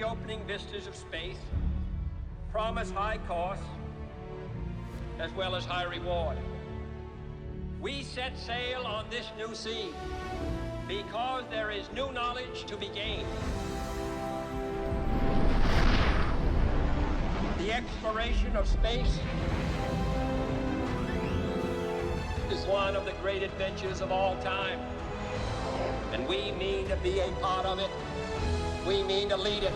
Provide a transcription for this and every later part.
the opening vistas of space promise high costs as well as high reward. We set sail on this new sea because there is new knowledge to be gained. The exploration of space is one of the great adventures of all time. And we mean to be a part of it. We mean to lead it.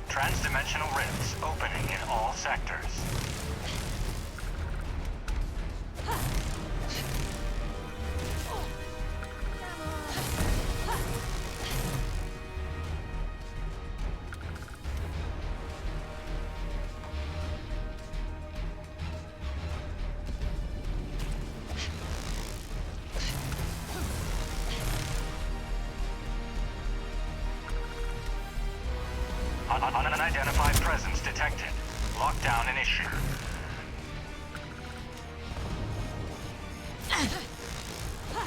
Transdimensional rifts opening in all sectors. Unidentified presence detected. Lockdown initiated.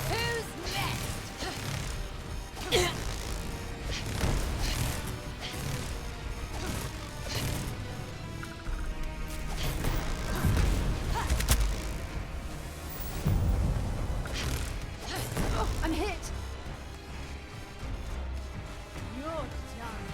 Who's next? Oh, I'm hit. You're done.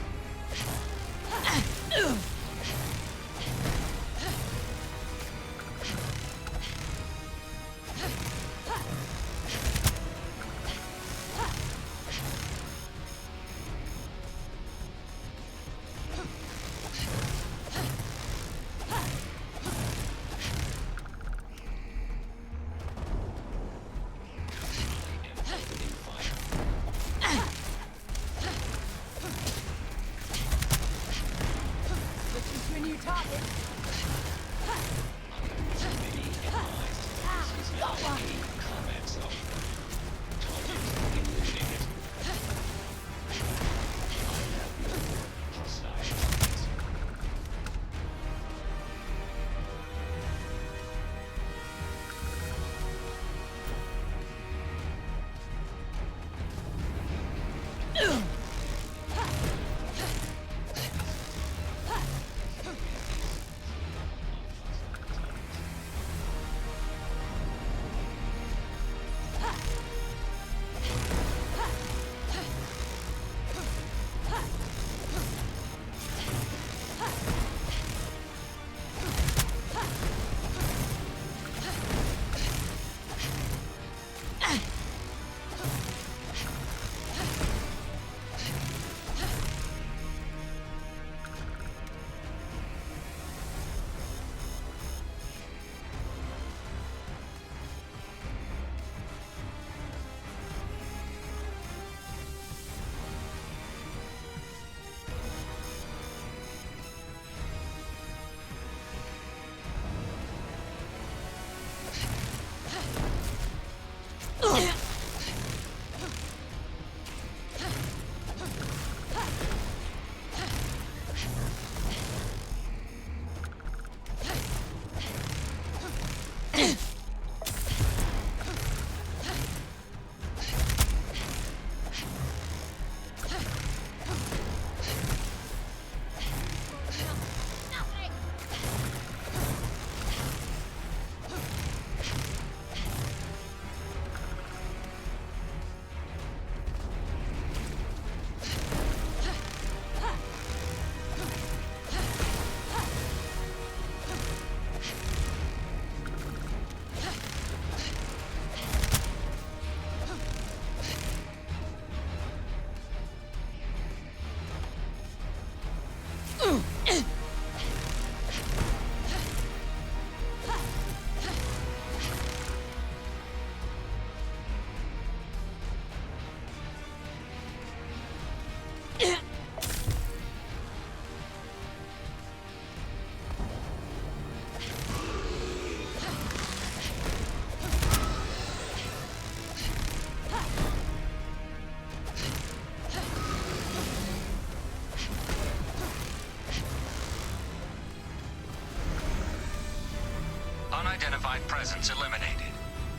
Unidentified presence eliminated.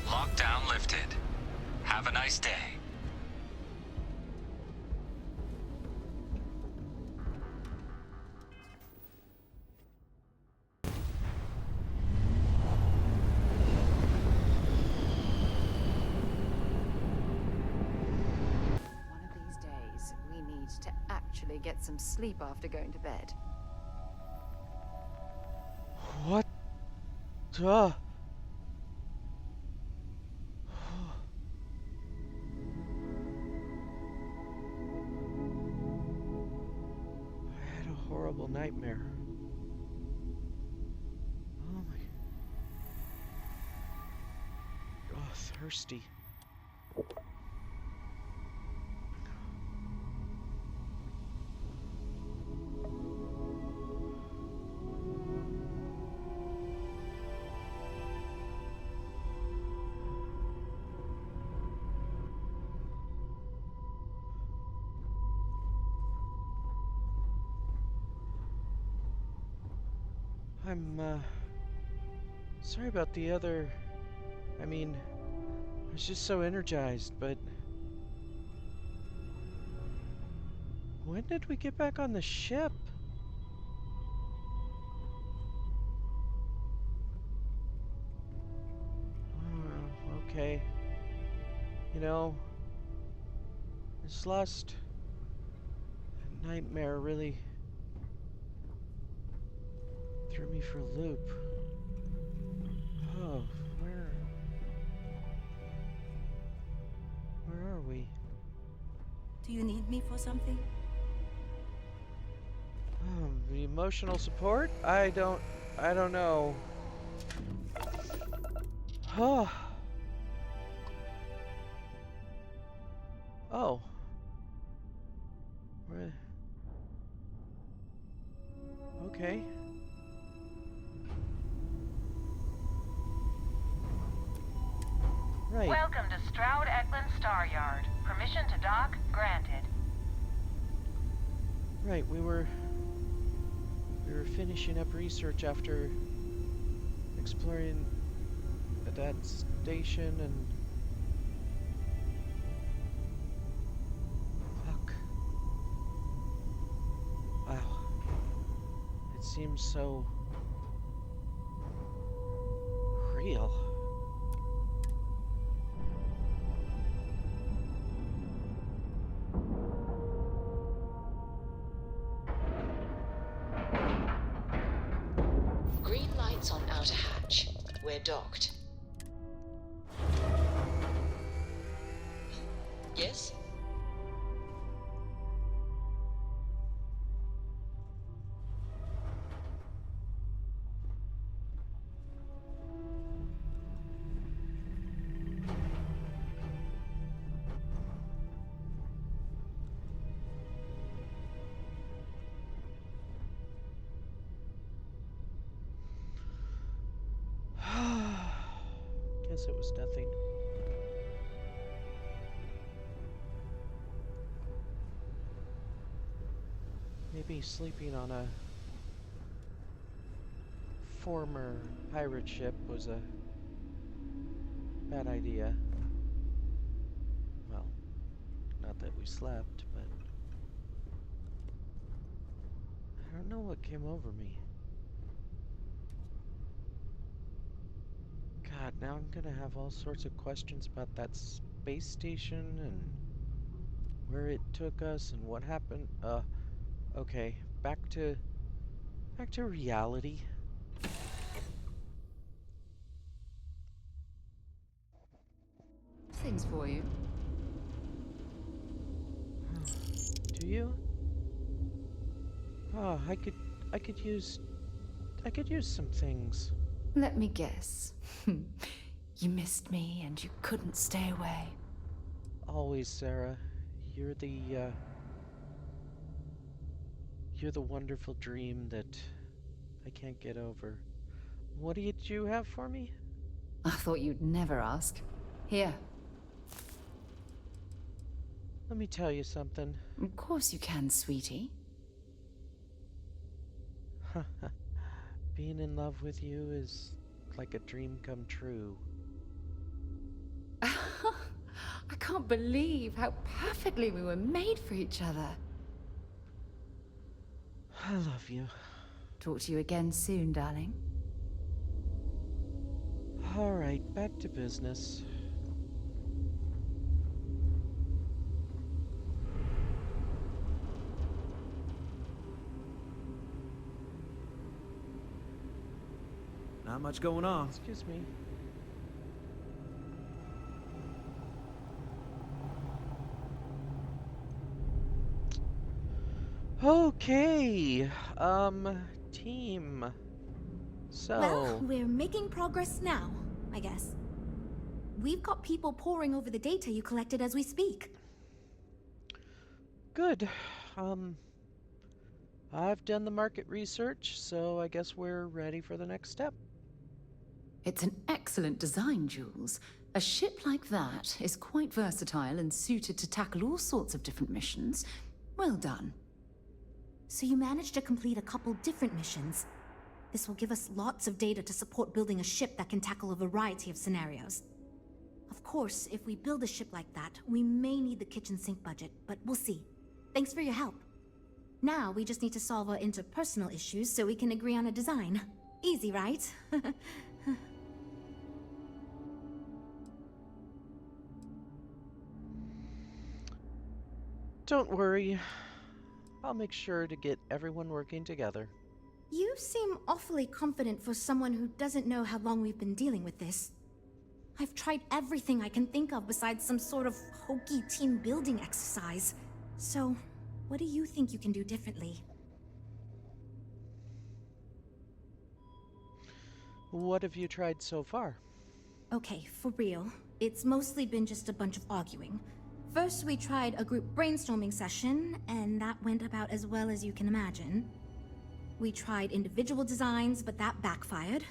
Lockdown lifted. Have a nice day. One of these days, we need to actually get some sleep after going to bed. What? Duh. I had a horrible nightmare. Oh my. Oh, thirsty. I'm sorry about the other. I mean, I was just so energized, but when did we get back on the ship? Okay. You know, this last nightmare really threw me for a loop. Oh, where are we? Do you need me for something? The emotional support? I don't know. Oh. Oh. Where? Okay. Right. Welcome to Stroud Eklund Star Yard. Permission to dock granted. Right, we were finishing up research after exploring that station and fuck. Wow. It seems so real. Green lights on outer hatch. We're docked. Yes? Guess it was nothing. Maybe sleeping on a former pirate ship was a bad idea. Well, not that we slept, but I don't know what came over me. God, now I'm gonna have all sorts of questions about that space station and where it took us and what happened. Okay, back to reality. Things for you. Do you? Oh, I could use some things. Let me guess. You missed me and you couldn't stay away. Always, Sarah. You're the wonderful dream that I can't get over. What did you have for me? I thought you'd never ask. Here. Let me tell you something. Of course you can, sweetie. Being in love with you is looked like a dream come true. I can't believe how perfectly we were made for each other. I love you. Talk to you again soon, darling. Alright, back to business. Not much going on. Excuse me. Okay, team. So... Well, we're making progress now, I guess. We've got people poring over the data you collected as we speak. Good. I've done the market research, so I guess we're ready for the next step. It's an excellent design, Jules. A ship like that is quite versatile and suited to tackle all sorts of different missions. Well done. So you managed to complete a couple different missions. This will give us lots of data to support building a ship that can tackle a variety of scenarios. Of course, if we build a ship like that, we may need the kitchen sink budget, but we'll see. Thanks for your help. Now we just need to solve our interpersonal issues so we can agree on a design. Easy, right? Don't worry. I'll make sure to get everyone working together. You seem awfully confident for someone who doesn't know how long we've been dealing with this. I've tried everything I can think of besides some sort of hokey team building exercise. So, what do you think you can do differently? What have you tried so far? Okay, for real. It's mostly been just a bunch of arguing. First, we tried a group brainstorming session, and that went about as well as you can imagine. We tried individual designs, but that backfired.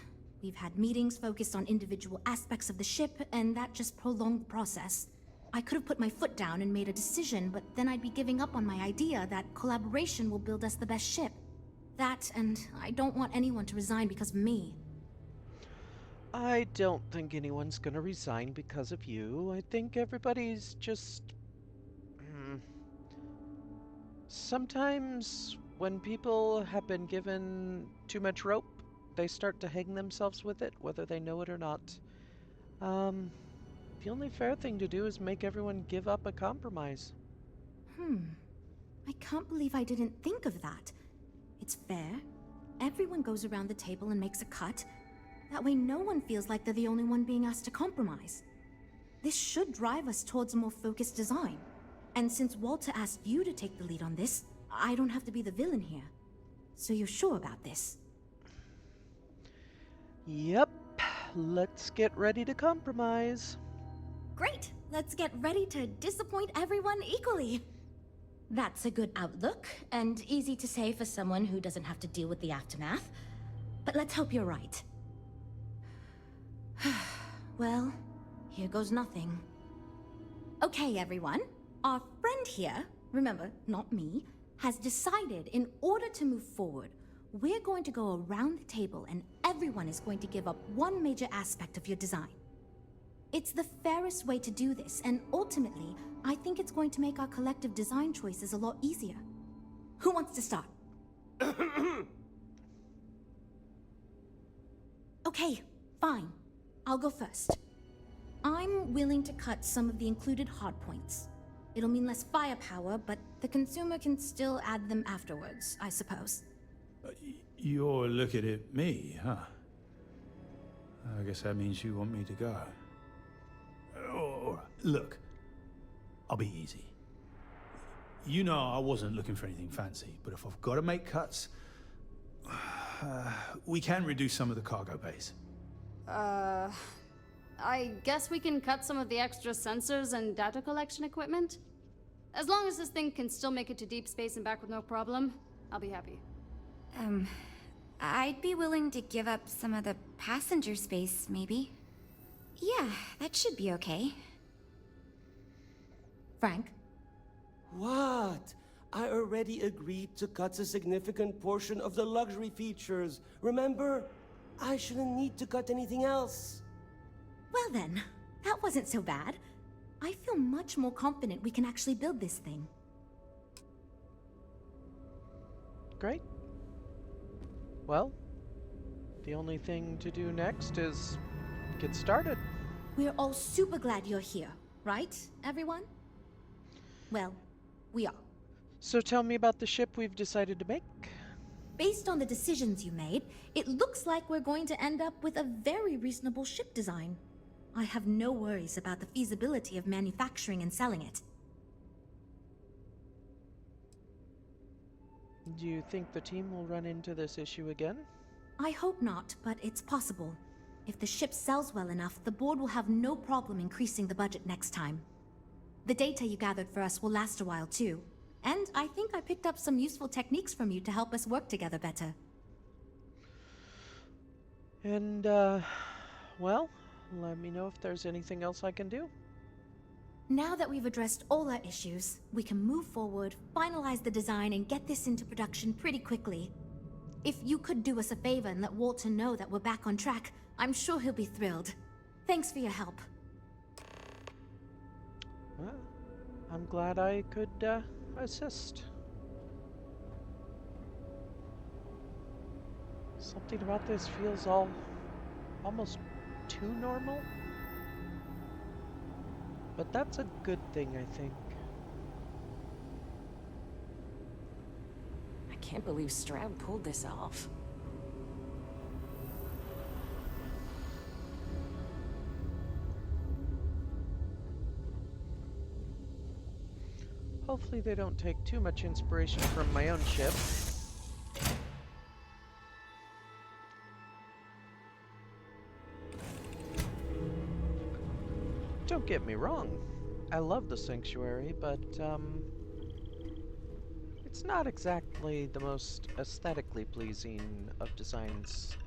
We've had meetings focused on individual aspects of the ship, and that just prolonged the process. I could have put my foot down and made a decision, but then I'd be giving up on my idea that collaboration will build us the best ship. That, and I don't want anyone to resign because of me. I don't think anyone's gonna resign because of you. I think everybody's just... Sometimes, when people have been given too much rope, they start to hang themselves with it, whether they know it or not. The only fair thing to do is make everyone give up a compromise. I can't believe I didn't think of that. It's fair. Everyone goes around the table and makes a cut. That way no one feels like they're the only one being asked to compromise. This should drive us towards a more focused design. And since Walter asked you to take the lead on this, I don't have to be the villain here. So you're sure about this? Yep. Let's get ready to compromise. Great! Let's get ready to disappoint everyone equally. That's a good outlook, and easy to say for someone who doesn't have to deal with the aftermath. But let's hope you're right. Well, here goes nothing. Okay, everyone. Our friend here, remember, not me, has decided in order to move forward, we're going to go around the table and everyone is going to give up one major aspect of your design. It's the fairest way to do this, and ultimately, I think it's going to make our collective design choices a lot easier. Who wants to start? Okay, fine. I'll go first. I'm willing to cut some of the included hardpoints. It'll mean less firepower, but the consumer can still add them afterwards, I suppose. You're looking at me, huh? I guess that means you want me to go. All right, look, I'll be easy. You know I wasn't looking for anything fancy, but if I've got to make cuts, we can reduce some of the cargo bays. I guess we can cut some of the extra sensors and data collection equipment. As long as this thing can still make it to deep space and back with no problem, I'll be happy. I'd be willing to give up some of the passenger space, maybe. Yeah, that should be okay. Frank? What? I already agreed to cut a significant portion of the luxury features, remember? I shouldn't need to cut anything else. Well then, that wasn't so bad. I feel much more confident we can actually build this thing. Great. Well, the only thing to do next is get started. We're all super glad you're here, right, everyone? Well, we are. So tell me about the ship we've decided to make. Based on the decisions you made, it looks like we're going to end up with a very reasonable ship design. I have no worries about the feasibility of manufacturing and selling it. Do you think the team will run into this issue again? I hope not, but it's possible. If the ship sells well enough, the board will have no problem increasing the budget next time. The data you gathered for us will last a while too. And I think I picked up some useful techniques from you to help us work together better. And, well, let me know if there's anything else I can do. Now that we've addressed all our issues, we can move forward, finalize the design, and get this into production pretty quickly. If you could do us a favor and let Walter know that we're back on track, I'm sure he'll be thrilled. Thanks for your help. Well, I'm glad I could, assist. Something about this feels almost too normal. But that's a good thing, I think. I can't believe Stroud pulled this off. Hopefully they don't take too much inspiration from my own ship. Don't get me wrong, I love the Sanctuary, but it's not exactly the most aesthetically pleasing of designs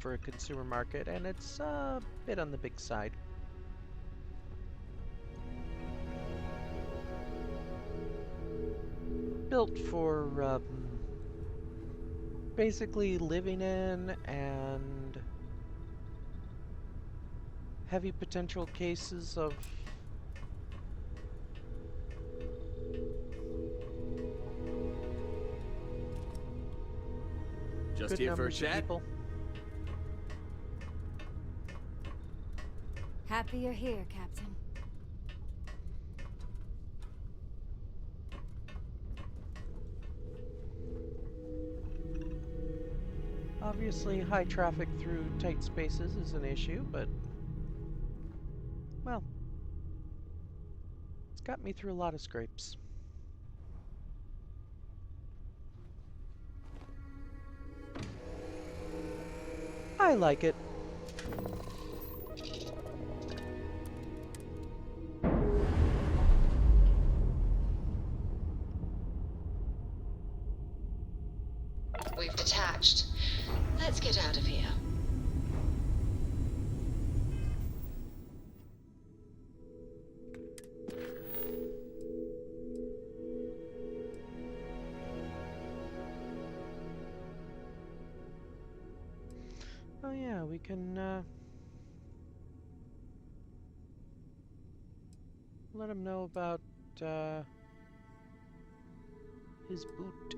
for a consumer market, and it's a bit on the big side. Built for basically living in and heavy potential cases of just good here for a numbers of chat. people. Happy you're here, Captain. Obviously, high traffic through tight spaces is an issue, but, well, it's got me through a lot of scrapes. I like it. We've detached. Let's get out of here. Oh yeah, we can let him know about his boot.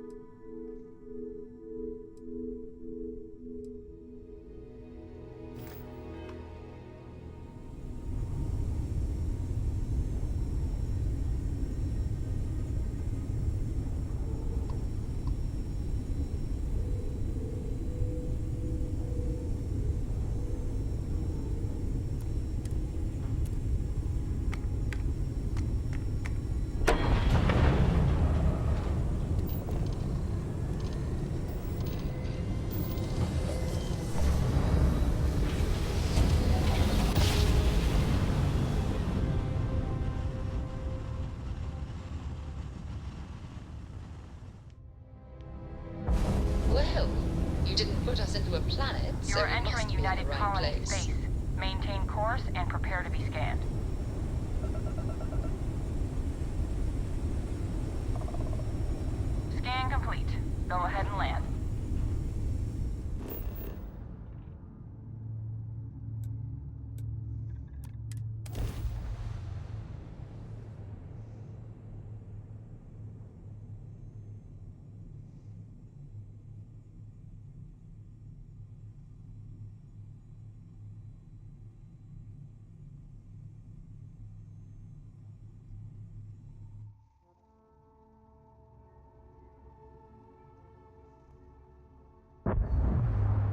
Well, you didn't put us into a planet, so You're we must entering be in the United right Colony place. space. Maintain course and prepare to be scanned. Scan complete. Go ahead and land.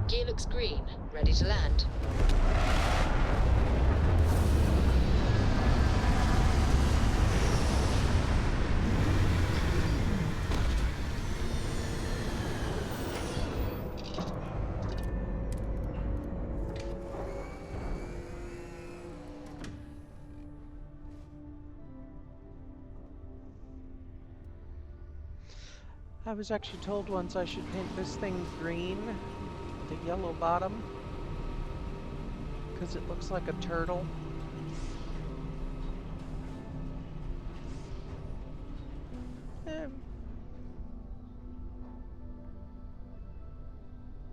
Gear looks green. Ready to land. I was actually told once I should paint this thing green, the yellow bottom, because it looks like a turtle.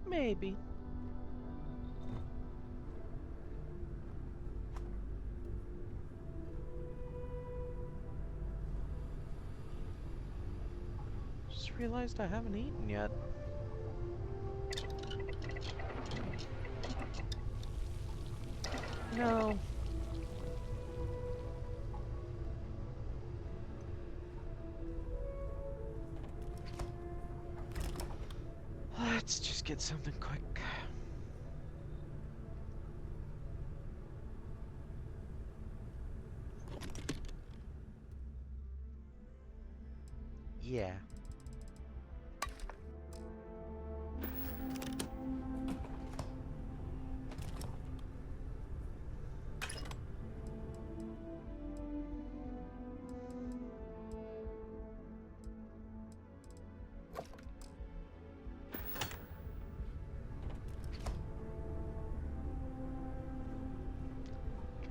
Maybe. Just realized I haven't eaten yet. No. Let's just get something quick. Yeah.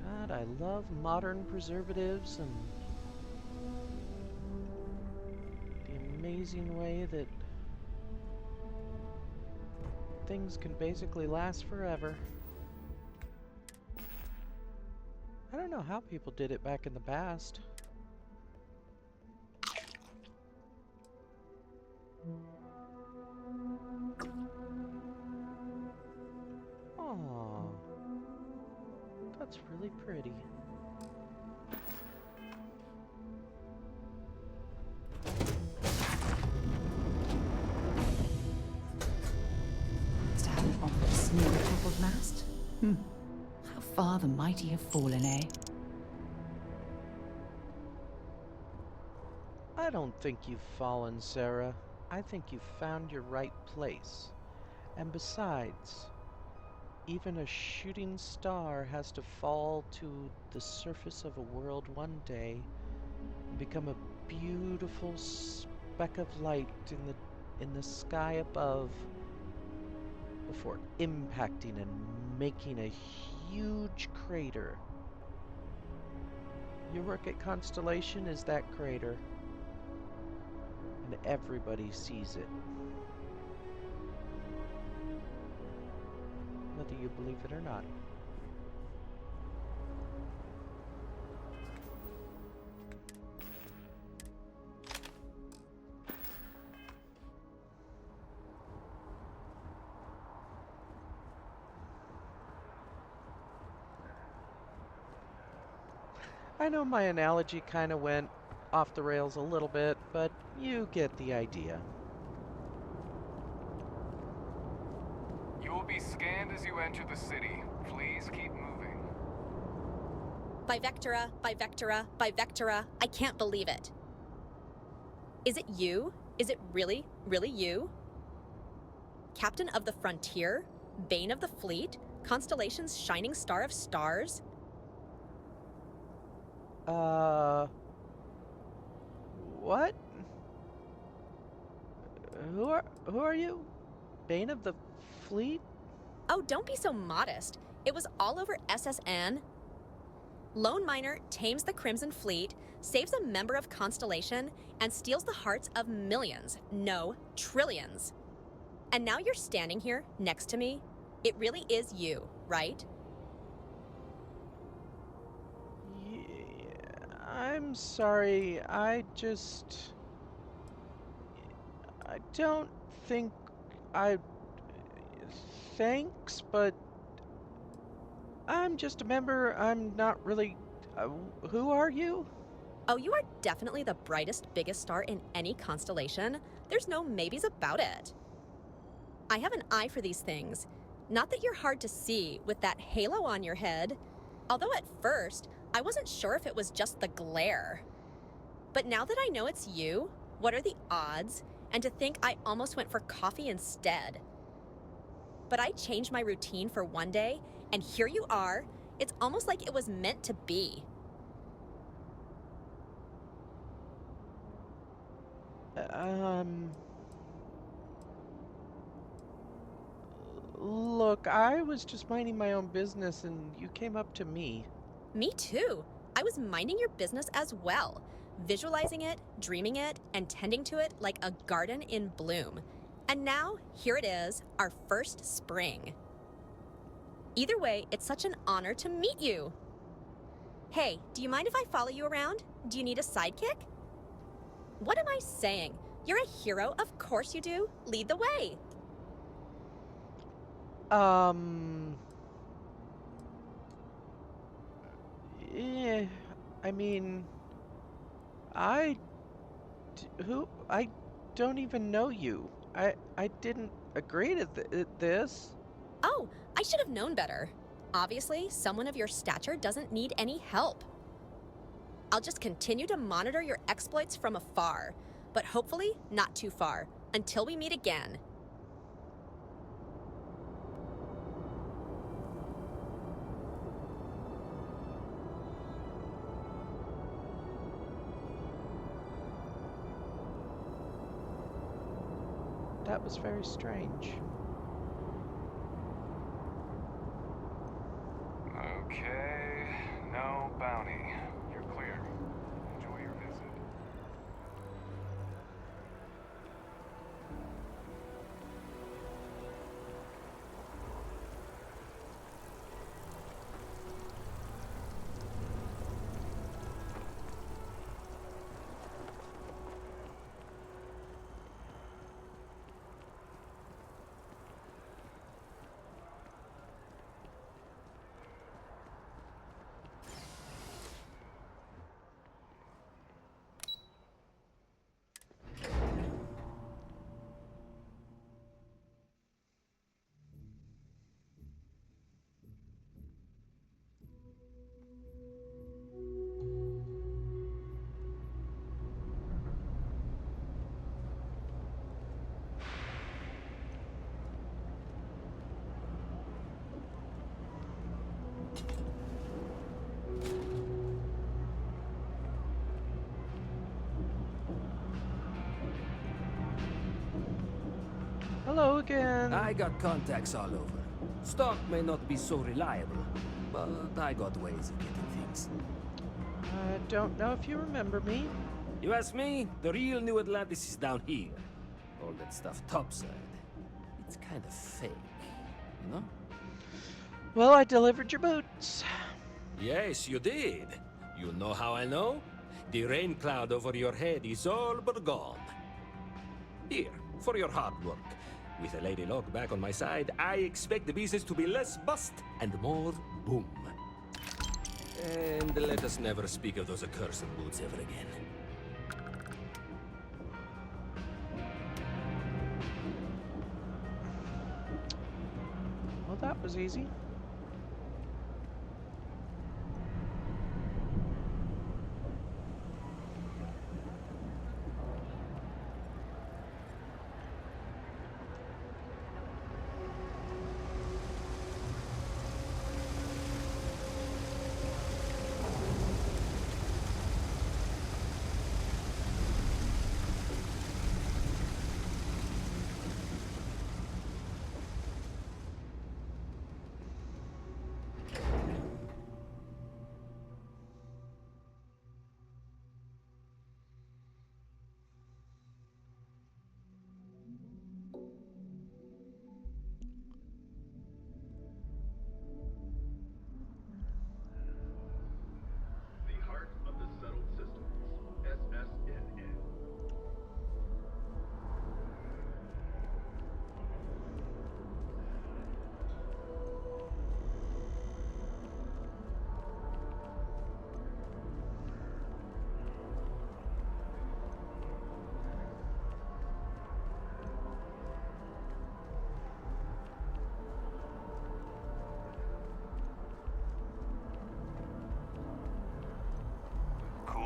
God, I love modern preservatives and the amazing way that things can basically last forever. I don't know how people did it back in the past. Aww. That's really pretty. Stand on the snow-toppled mast? How far the mighty have fallen, eh? I don't think you've fallen, Sarah. I think you've found your right place. And besides, even a shooting star has to fall to the surface of a world one day and become a beautiful speck of light in the sky above before impacting and making a huge crater. Your work at Constellation is that crater, and everybody sees it. Whether you believe it or not. I know my analogy kind of went off the rails a little bit, but you get the idea. You will be scanned as you enter the city. Please keep moving. Bivectora, Bivectora, Bivectora. I can't believe it. Is it you? Is it really, really you? Captain of the Frontier? Bane of the Fleet? Constellation's shining star of stars? What? Who are you? Bane of the Fleet? Oh, don't be so modest. It was all over SSN. Lone Miner tames the Crimson Fleet, saves a member of Constellation, and steals the hearts of millions, no, trillions. And now you're standing here next to me. It really is you, right? I'm sorry, I don't think thanks, but I'm just a member, I'm not really, who are you? Oh, you are definitely the brightest, biggest star in any constellation. There's no maybes about it. I have an eye for these things. Not that you're hard to see with that halo on your head. Although at first, I wasn't sure if it was just the glare. But now that I know it's you, what are the odds? And to think I almost went for coffee instead. But I changed my routine for one day, and here you are. It's almost like it was meant to be. Look, I was just minding my own business and you came up to me. Me too. I was minding your business as well. Visualizing it, dreaming it, and tending to it like a garden in bloom. And now, here it is, our first spring. Either way, it's such an honor to meet you. Hey, do you mind if I follow you around? Do you need a sidekick? What am I saying? You're a hero, of course you do. Lead the way. Yeah, I mean, I don't even know you. I didn't agree to this. Oh, I should have known better. Obviously, someone of your stature doesn't need any help. I'll just continue to monitor your exploits from afar, but hopefully not too far, until we meet again. That was very strange. Okay, no bounty. You're clear. Enjoy your visit. Hello again. I got contacts all over. Stock may not be so reliable, but I got ways of getting things. I don't know if you remember me. You ask me, the real New Atlantis is down here. All that stuff topside. It's kind of fake, you know? Well, I delivered your boots. Yes, you did. You know how I know? The rain cloud over your head is all but gone. Here, for your hard work. With a Lady Locke back on my side, I expect the business to be less bust and more boom. And let us never speak of those accursed boots ever again. Well, that was easy.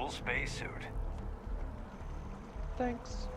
full spacesuit. Thanks.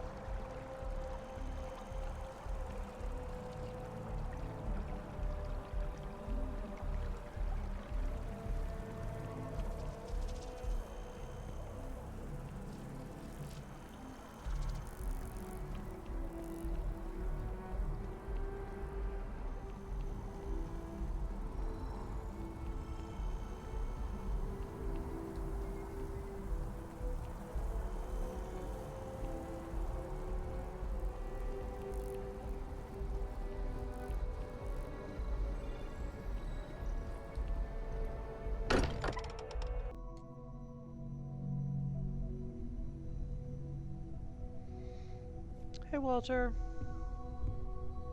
Hey, Walter.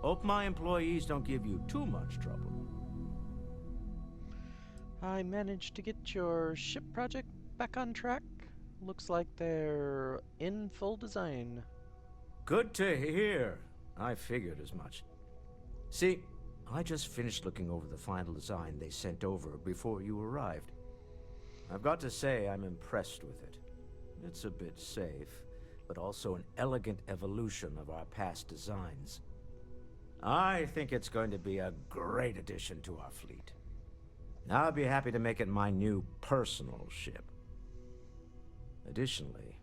Hope my employees don't give you too much trouble. I managed to get your ship project back on track. Looks like they're in full design. Good to hear. I figured as much. See, I just finished looking over the final design they sent over before you arrived. I've got to say I'm impressed with it. It's a bit safe, but also an elegant evolution of our past designs. I think it's going to be a great addition to our fleet. I'll be happy to make it my new personal ship. Additionally,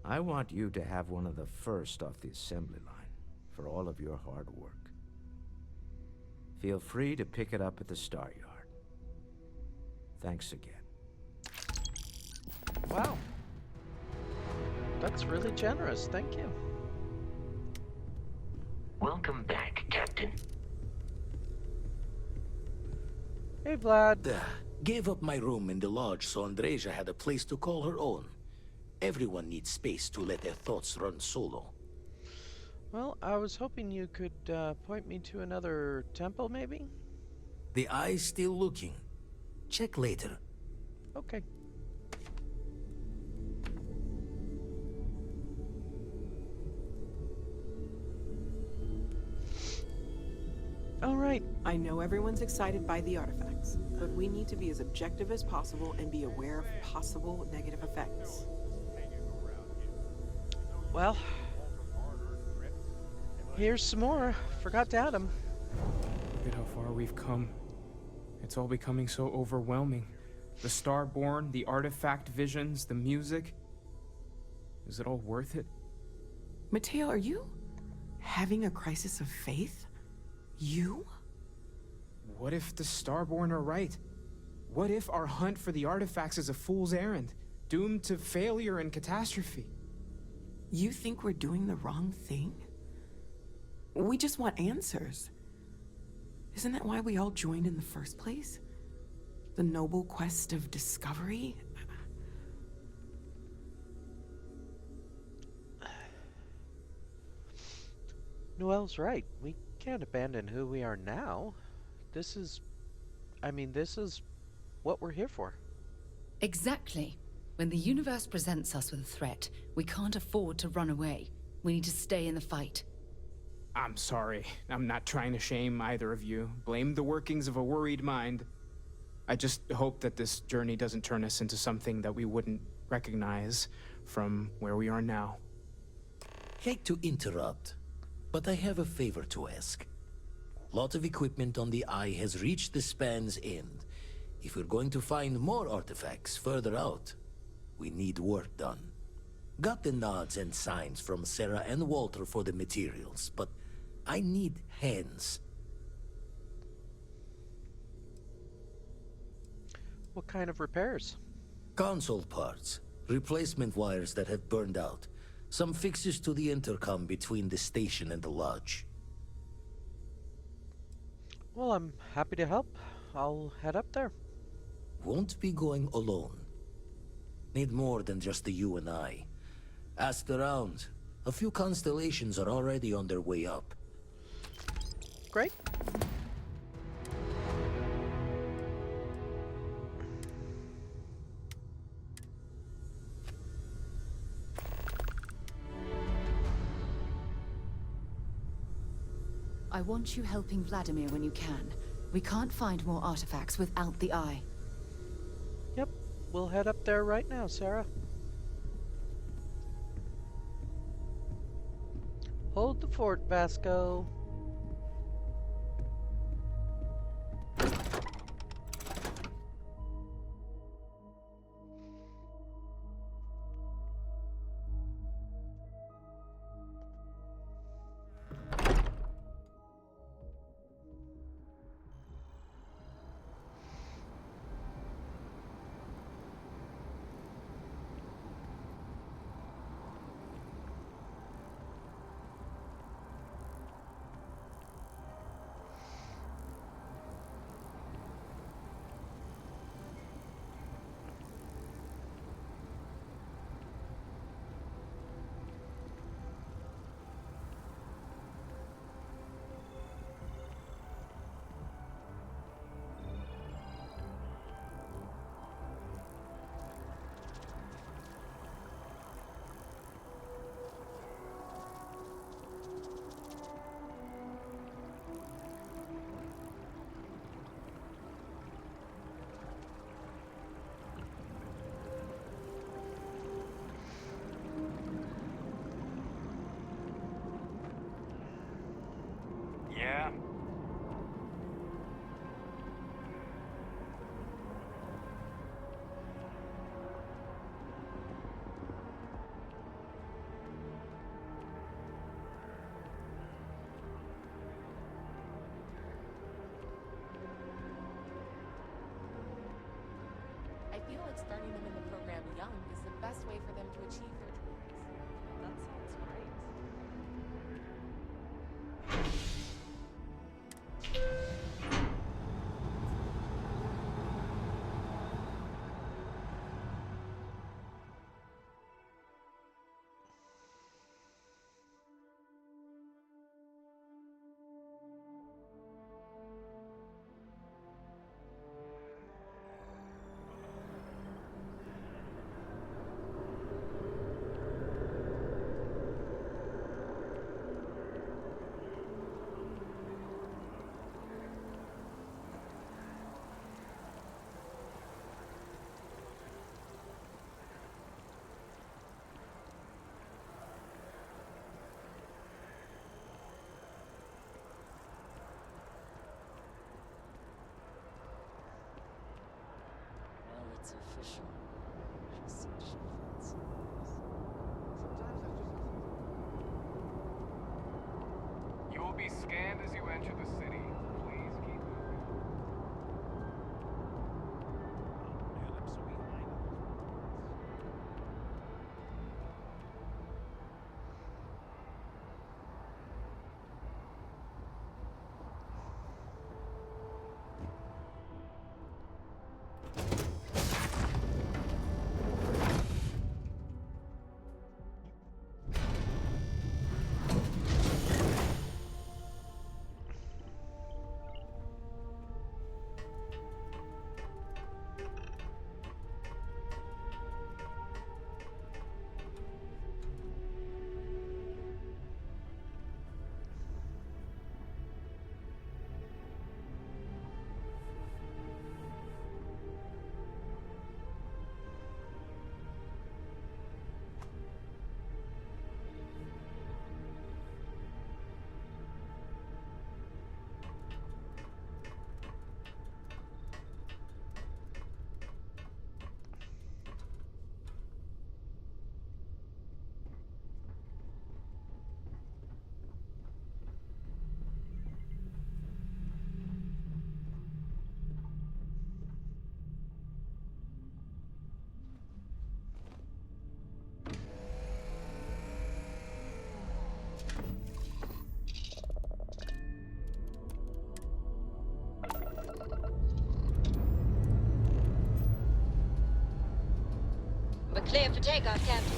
I want you to have one of the first off the assembly line for all of your hard work. Feel free to pick it up at the Star Yard. Thanks again. Wow. That's really generous, thank you. Welcome back, Captain. Hey, Vlad. Gave up my room in the lodge so Andreja had a place to call her own. Everyone needs space to let their thoughts run solo. Well, I was hoping you could point me to another temple, maybe? The eye's still looking. Check later. Okay. All right. I know everyone's excited by the artifacts, but we need to be as objective as possible and be aware of possible negative effects. Well, here's some more. Forgot to add them. Look at how far we've come. It's all becoming so overwhelming. The Starborn, the artifact visions, the music. Is it all worth it? Mateo, are you having a crisis of faith? You? What if the Starborn are right? What if our hunt for the artifacts is a fool's errand, doomed to failure and catastrophe? You think we're doing the wrong thing? We just want answers. Isn't that why we all joined in the first place? The noble quest of discovery? Noelle's right. We can't abandon who we are now. This is what we're here for. Exactly. When the universe presents us with a threat, we can't afford to run away. We need to stay in the fight. I'm sorry. I'm not trying to shame either of you. Blame the workings of a worried mind. I just hope that this journey doesn't turn us into something that we wouldn't recognize from where we are now. Hate to interrupt, but I have a favor to ask. Lot of equipment on the Eye has reached the span's end. If we're going to find more artifacts further out, we need work done. Got the nods and signs from Sarah and Walter for the materials, but I need hands. What kind of repairs? Console parts, replacement wires that have burned out, some fixes to the intercom between the station and the lodge. Well, I'm happy to help. I'll head up there. Won't be going alone. Need more than just the you and I. Asked around. A few constellations are already on their way up. Great. I want you helping Vladimir when you can. We can't find more artifacts without the Eye. Yep, we'll head up there right now, Sarah. Hold the fort, Vasco. Yeah? I feel like starting them in the program young is the best way for them to achieve their dreams. That sounds great. Well, it's official. She said she fancies. You will be scanned as you enter the city. Please keep moving. We're clear for takeoff, Captain.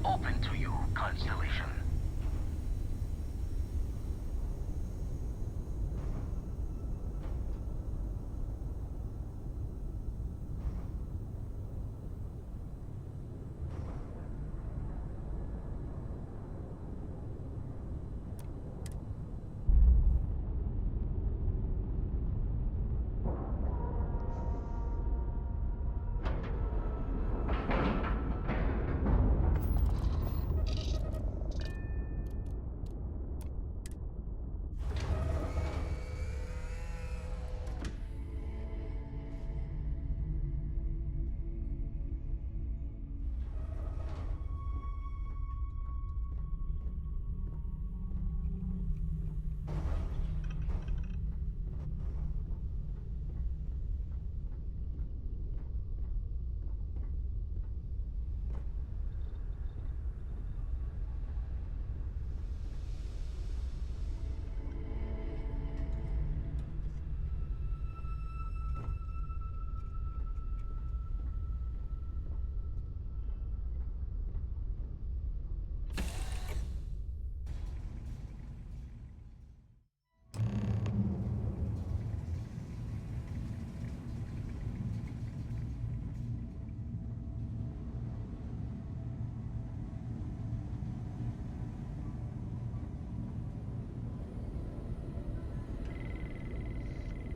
open to you, Constellation.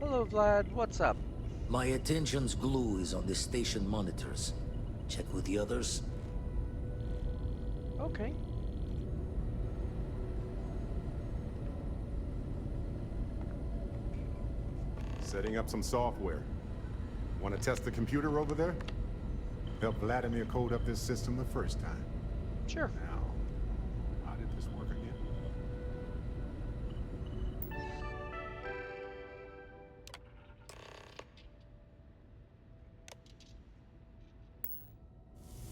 Hello, Vlad. What's up? My attention's glue is on the station monitors. Check with the others. Okay. Setting up some software. Want to test the computer over there? Help Vladimir code up this system the first time. Sure. Now, how did this work again?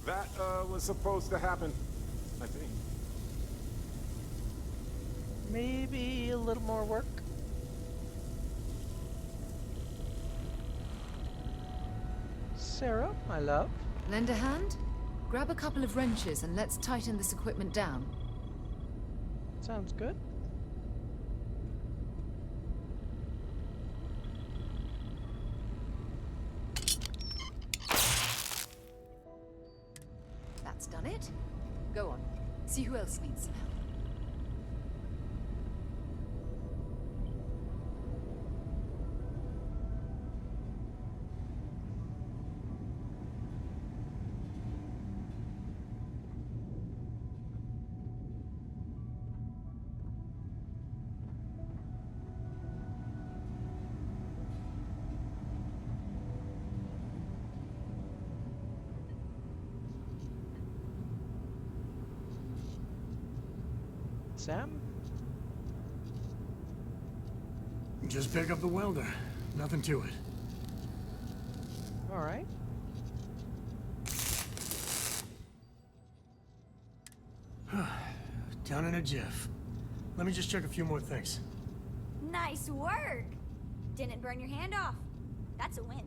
That, was supposed to happen, I think. Maybe a little more work. Sarah, my love. Lend a hand? Grab a couple of wrenches and let's tighten this equipment down. Sounds good. That's done it. Go on. See who else needs some help. Sam? Just pick up the welder. Nothing to it. All right. Down in a jiff. Let me just check a few more things. Nice work! Didn't burn your hand off. That's a win.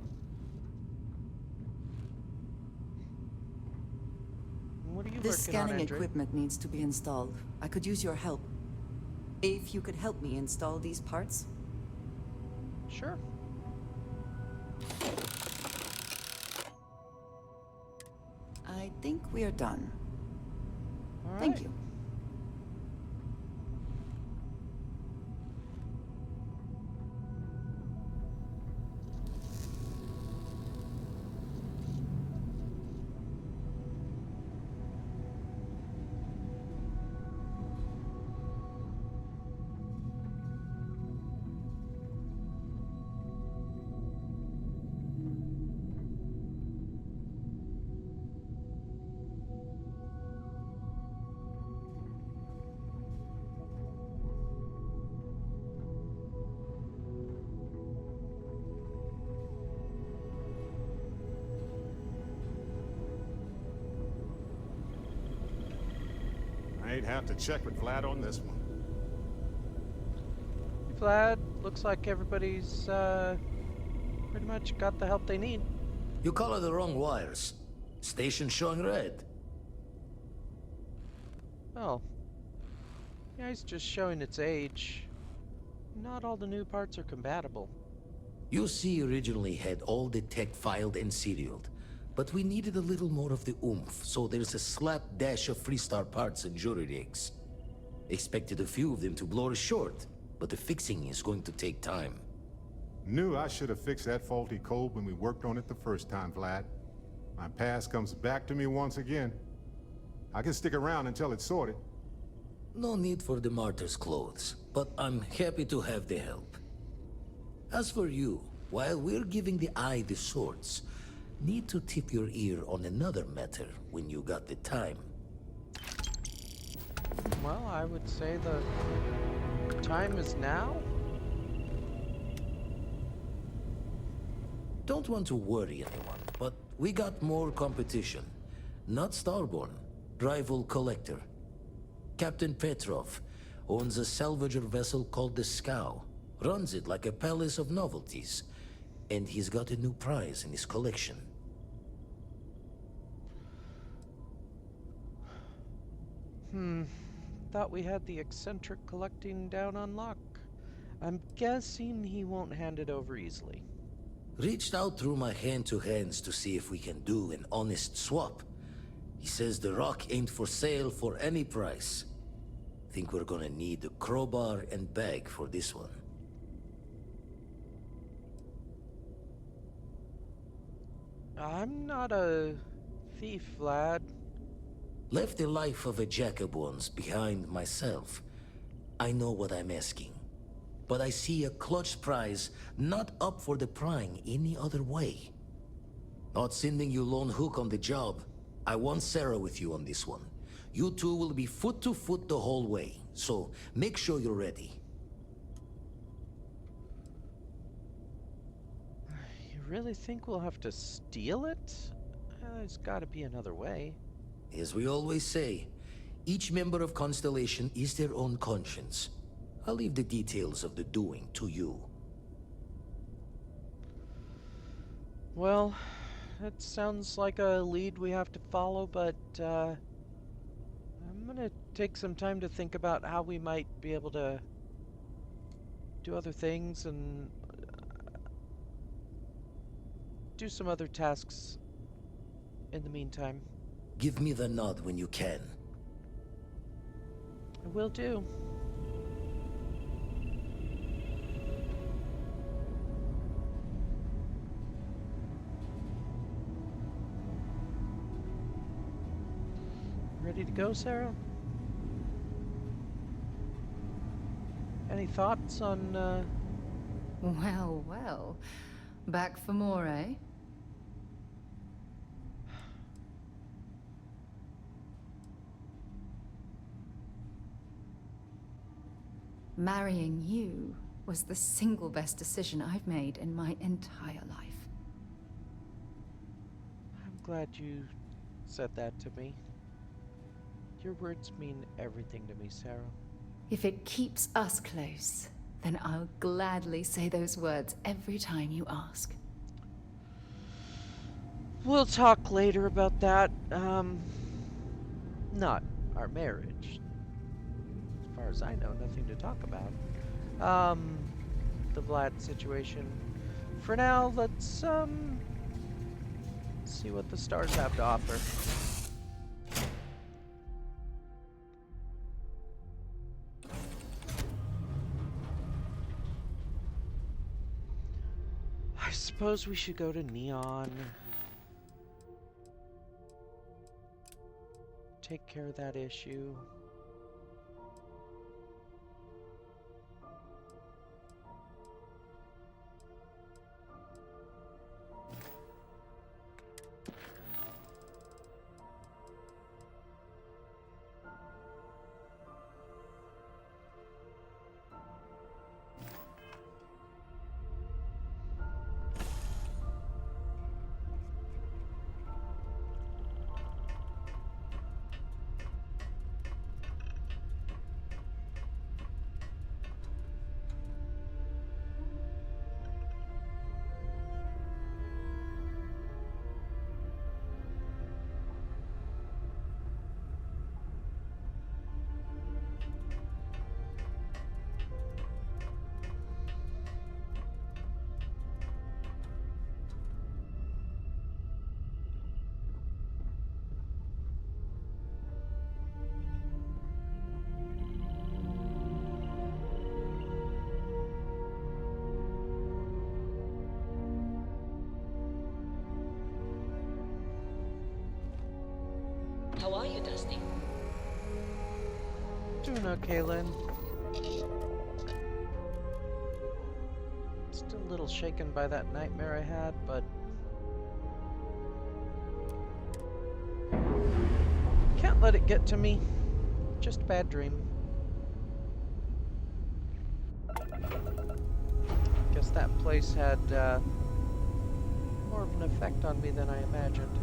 What are you This working on, scanning Andrew? equipment needs to be installed. I could use your help. If you could help me install these parts. Sure. I think we are done. All Thank right. you. I'd have to check with Vlad on this one. Vlad, looks like everybody's pretty much got the help they need. You color the wrong wires. Station showing red. Oh. Yeah, it's just showing its age. Not all the new parts are compatible. UC originally had all the tech filed and serialed, but we needed a little more of the oomph, so there's a slapdash of Freestar parts and jury rigs. Expected a few of them to blow us short, but the fixing is going to take time. Knew I should have fixed that faulty code when we worked on it the first time, Vlad. My past comes back to me once again. I can stick around until it's sorted. No need for the martyr's clothes, but I'm happy to have the help. As for you, while we're giving the eye the swords, need to tip your ear on another matter when you got the time. Well, I would say the time is now. Don't want to worry anyone, but we got more competition. Not Starborn, rival collector. Captain Petrov owns a salvager vessel called the Scow. Runs it like a palace of novelties. And he's got a new prize in his collection. Thought we had the eccentric collecting down on lock. I'm guessing he won't hand it over easily. Reached out through my hand-to-hands to see if we can do an honest swap. He says the rock ain't for sale for any price. Think we're gonna need a crowbar and bag for this one. I'm not a thief, Vlad. Left the life of a Jacob once behind myself. I know what I'm asking. But I see a clutch prize not up for the prying any other way. Not sending you lone hook on the job. I want Sarah with you on this one. You two will be foot to foot the whole way, so make sure you're ready. You really think we'll have to steal it? There's gotta be another way. As we always say, each member of Constellation is their own conscience. I'll leave the details of the doing to you. Well, that sounds like a lead we have to follow, but I'm gonna take some time to think about how we might be able to do other things and do some other tasks in the meantime. Give me the nod when you can. I will do. Ready to go, Sarah? Any thoughts on, Well, well. Back for more, eh? Marrying you was the single best decision I've made in my entire life. I'm glad you said that to me. Your words mean everything to me, Sarah. If it keeps us close, then I'll gladly say those words every time you ask. We'll talk later about that. Not our marriage. As far as I know, nothing to talk about. The Vlad situation. For now, let's, see what the stars have to offer. I suppose we should go to Neon. Take care of that issue. How are you, Dusty? Doing okay, Lynn. Still a little shaken by that nightmare I had, but can't let it get to me. Just a bad dream. Guess that place had more of an effect on me than I imagined.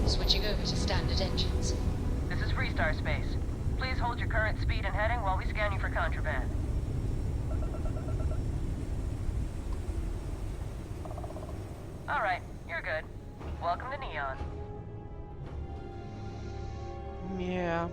Switching over to standard engines. This is Freestar Space. Please hold your current speed and heading while we scan you for contraband. Alright, you're good. Welcome to Neon. Yeah.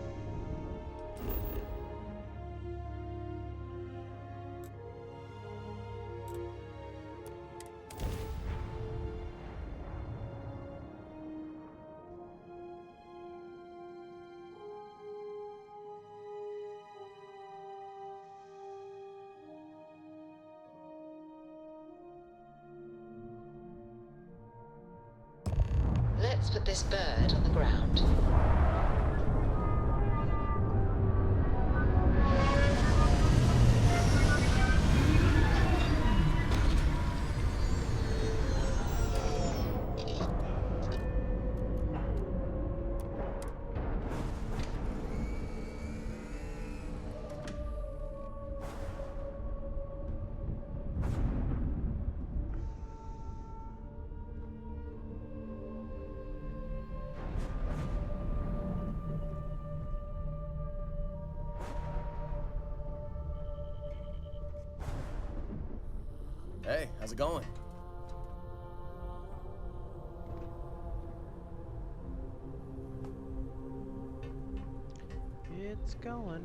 Let's put this bird on the ground. Hey, how's it going? It's going.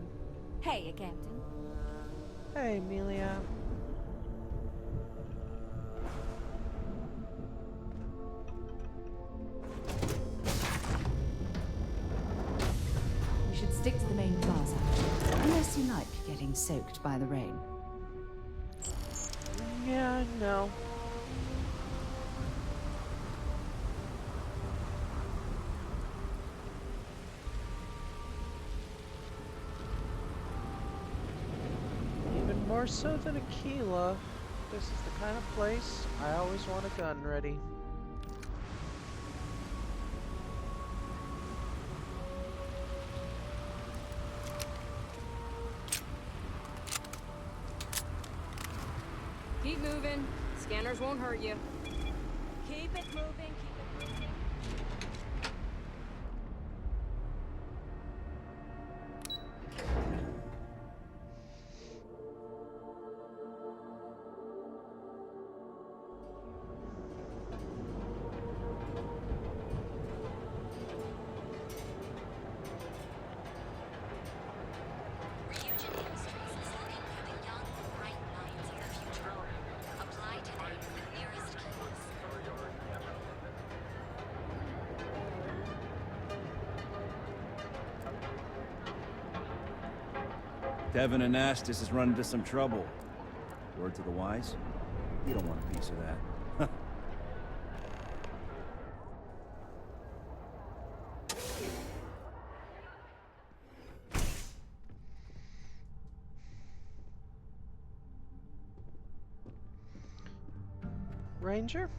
Hey, Captain. Hey, Amelia. We should stick to the main plaza, unless you like getting soaked by the rain. Yeah, no. Even more so than Aquila, this is the kind of place I always want a gun ready. Keep moving. Scanners won't hurt you. Keep it moving, keep it moving. Devin and Astis has run into some trouble. Word to the wise? You don't want a piece of that. Ranger?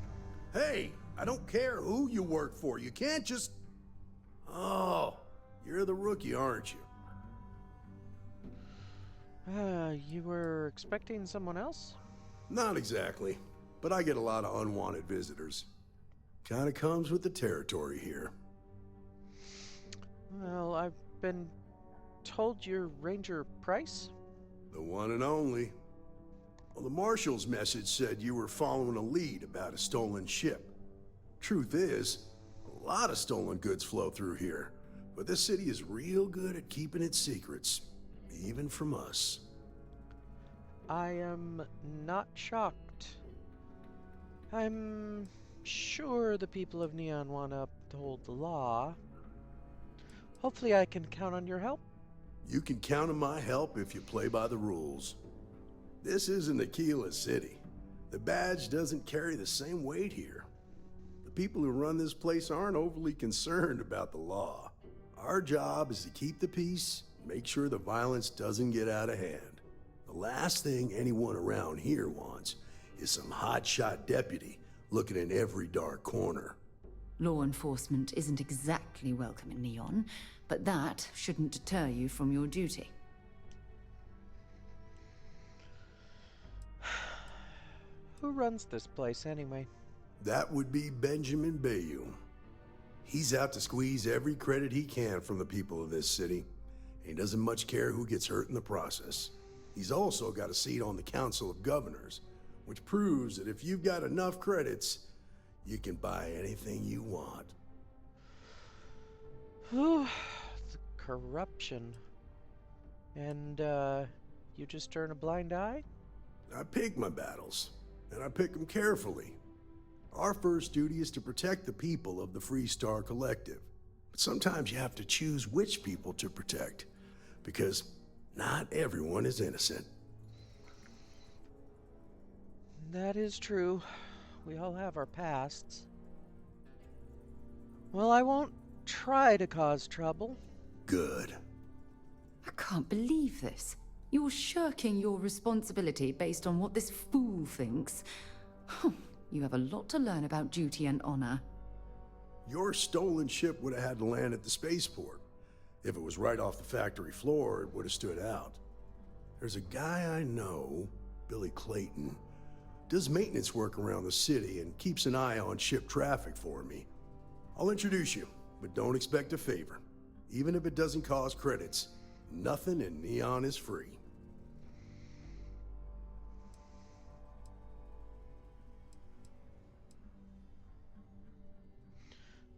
Hey, I don't care who you work for. You can't just... Oh, you're the rookie, aren't you? You were expecting someone else? Not exactly. but I get a lot of unwanted visitors. Kinda comes with the territory here. Well, I've been told you're Ranger Price? The one and only. Well, the Marshal's message said you were following a lead about a stolen ship. Truth is, a lot of stolen goods flow through here, but this city is real good at keeping its secrets, even from us. I am not shocked. I'm sure the people of Neon want to uphold the law. Hopefully I can count on your help. You can count on my help if you play by the rules. This isn't Aquila City. The badge doesn't carry the same weight here. The people who run this place aren't overly concerned about the law. Our job is to keep the peace, make sure the violence doesn't get out of hand. The last thing anyone around here wants is some hotshot deputy looking in every dark corner. Law enforcement isn't exactly welcome in Neon, but that shouldn't deter you from your duty. Who runs this place anyway? That would be Benjamin Bayou. He's out to squeeze every credit he can from the people of this city. He doesn't much care who gets hurt in the process. He's also got a seat on the Council of Governors, which proves that if you've got enough credits, you can buy anything you want. The corruption. And, you just turn a blind eye? I pick my battles, and I pick them carefully. Our first duty is to protect the people of the Freestar Collective. But sometimes you have to choose which people to protect, because not everyone is innocent. That is true. We all have our pasts. Well, I won't try to cause trouble. Good. I can't believe this. You're shirking your responsibility based on what this fool thinks. You have a lot to learn about duty and honor. Your stolen ship would have had to land at the spaceport. If it was right off the factory floor, it would have stood out. There's a guy I know, Billy Clayton, does maintenance work around the city and keeps an eye on ship traffic for me. I'll introduce you, but don't expect a favor. Even if it doesn't cost credits, nothing in Neon is free.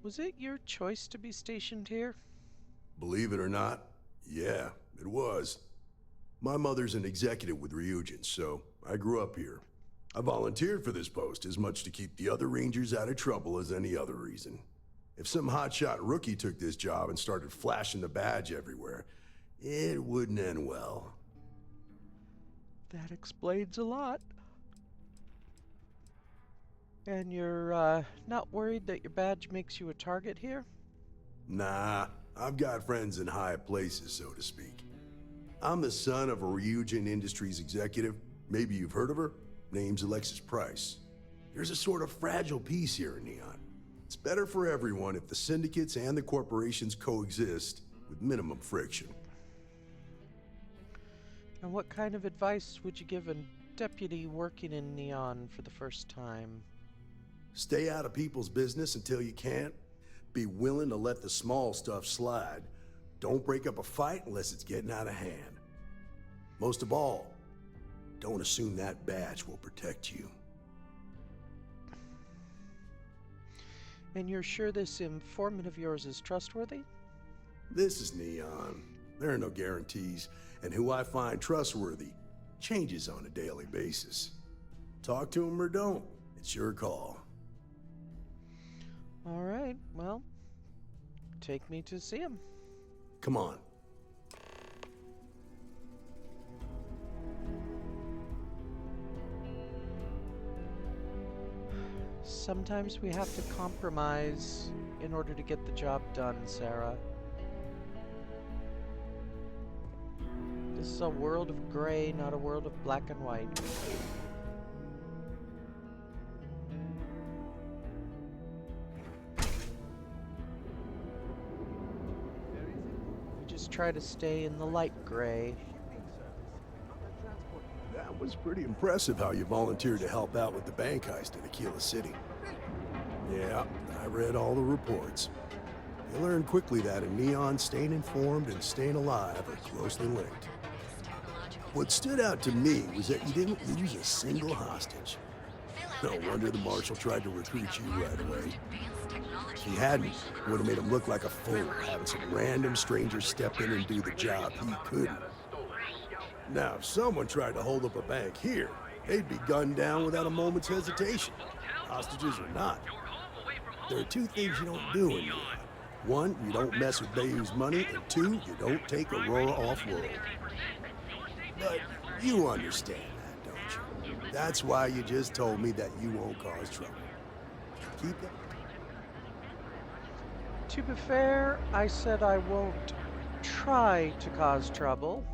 Was it your choice to be stationed here? Believe it or not, yeah, it was. My mother's an executive with Ryujin, so I grew up here. I volunteered for this post as much to keep the other Rangers out of trouble as any other reason. If some hotshot rookie took this job and started flashing the badge everywhere, it wouldn't end well. That explains a lot. And you're, not worried that your badge makes you a target here? Nah, I've got friends in high places, so to speak. I'm the son of a Ryujin Industries executive. Maybe you've heard of her? Name's Alexis Price. There's a sort of fragile peace here in Neon. It's better for everyone if the syndicates and the corporations coexist with minimum friction. And what kind of advice would you give a deputy working in Neon for the first time? Stay out of people's business until you can't. Be willing to let the small stuff slide. Don't break up a fight unless it's getting out of hand. Most of all, don't assume that badge will protect you. And you're sure this informant of yours is trustworthy? This is Neon. There are no guarantees, and who I find trustworthy changes on a daily basis. Talk to him or don't. It's your call. All right, well, take me to see him. Come on. Sometimes we have to compromise in order to get the job done, Sarah. This is a world of gray, not a world of black and white. We just try to stay in the light gray. That was pretty impressive how you volunteered to help out with the bank heist in Aquila City. Yeah, I read all the reports. You learned quickly that in Neon, staying informed and staying alive are closely linked. What stood out to me was that you didn't lose a single hostage. No wonder the Marshal tried to recruit you right away. If he hadn't, it would have made him look like a fool, having some random stranger step in and do the job he couldn't. Now, if someone tried to hold up a bank here, they'd be gunned down without a moment's hesitation, hostages or not. There are two things you don't do in Neon. One, you don't mess with Bayou's money, and two, you don't take Aurora off-world. But you understand that, don't you? That's why you just told me that you won't cause trouble. Keep that. To be fair, I said I won't try to cause trouble.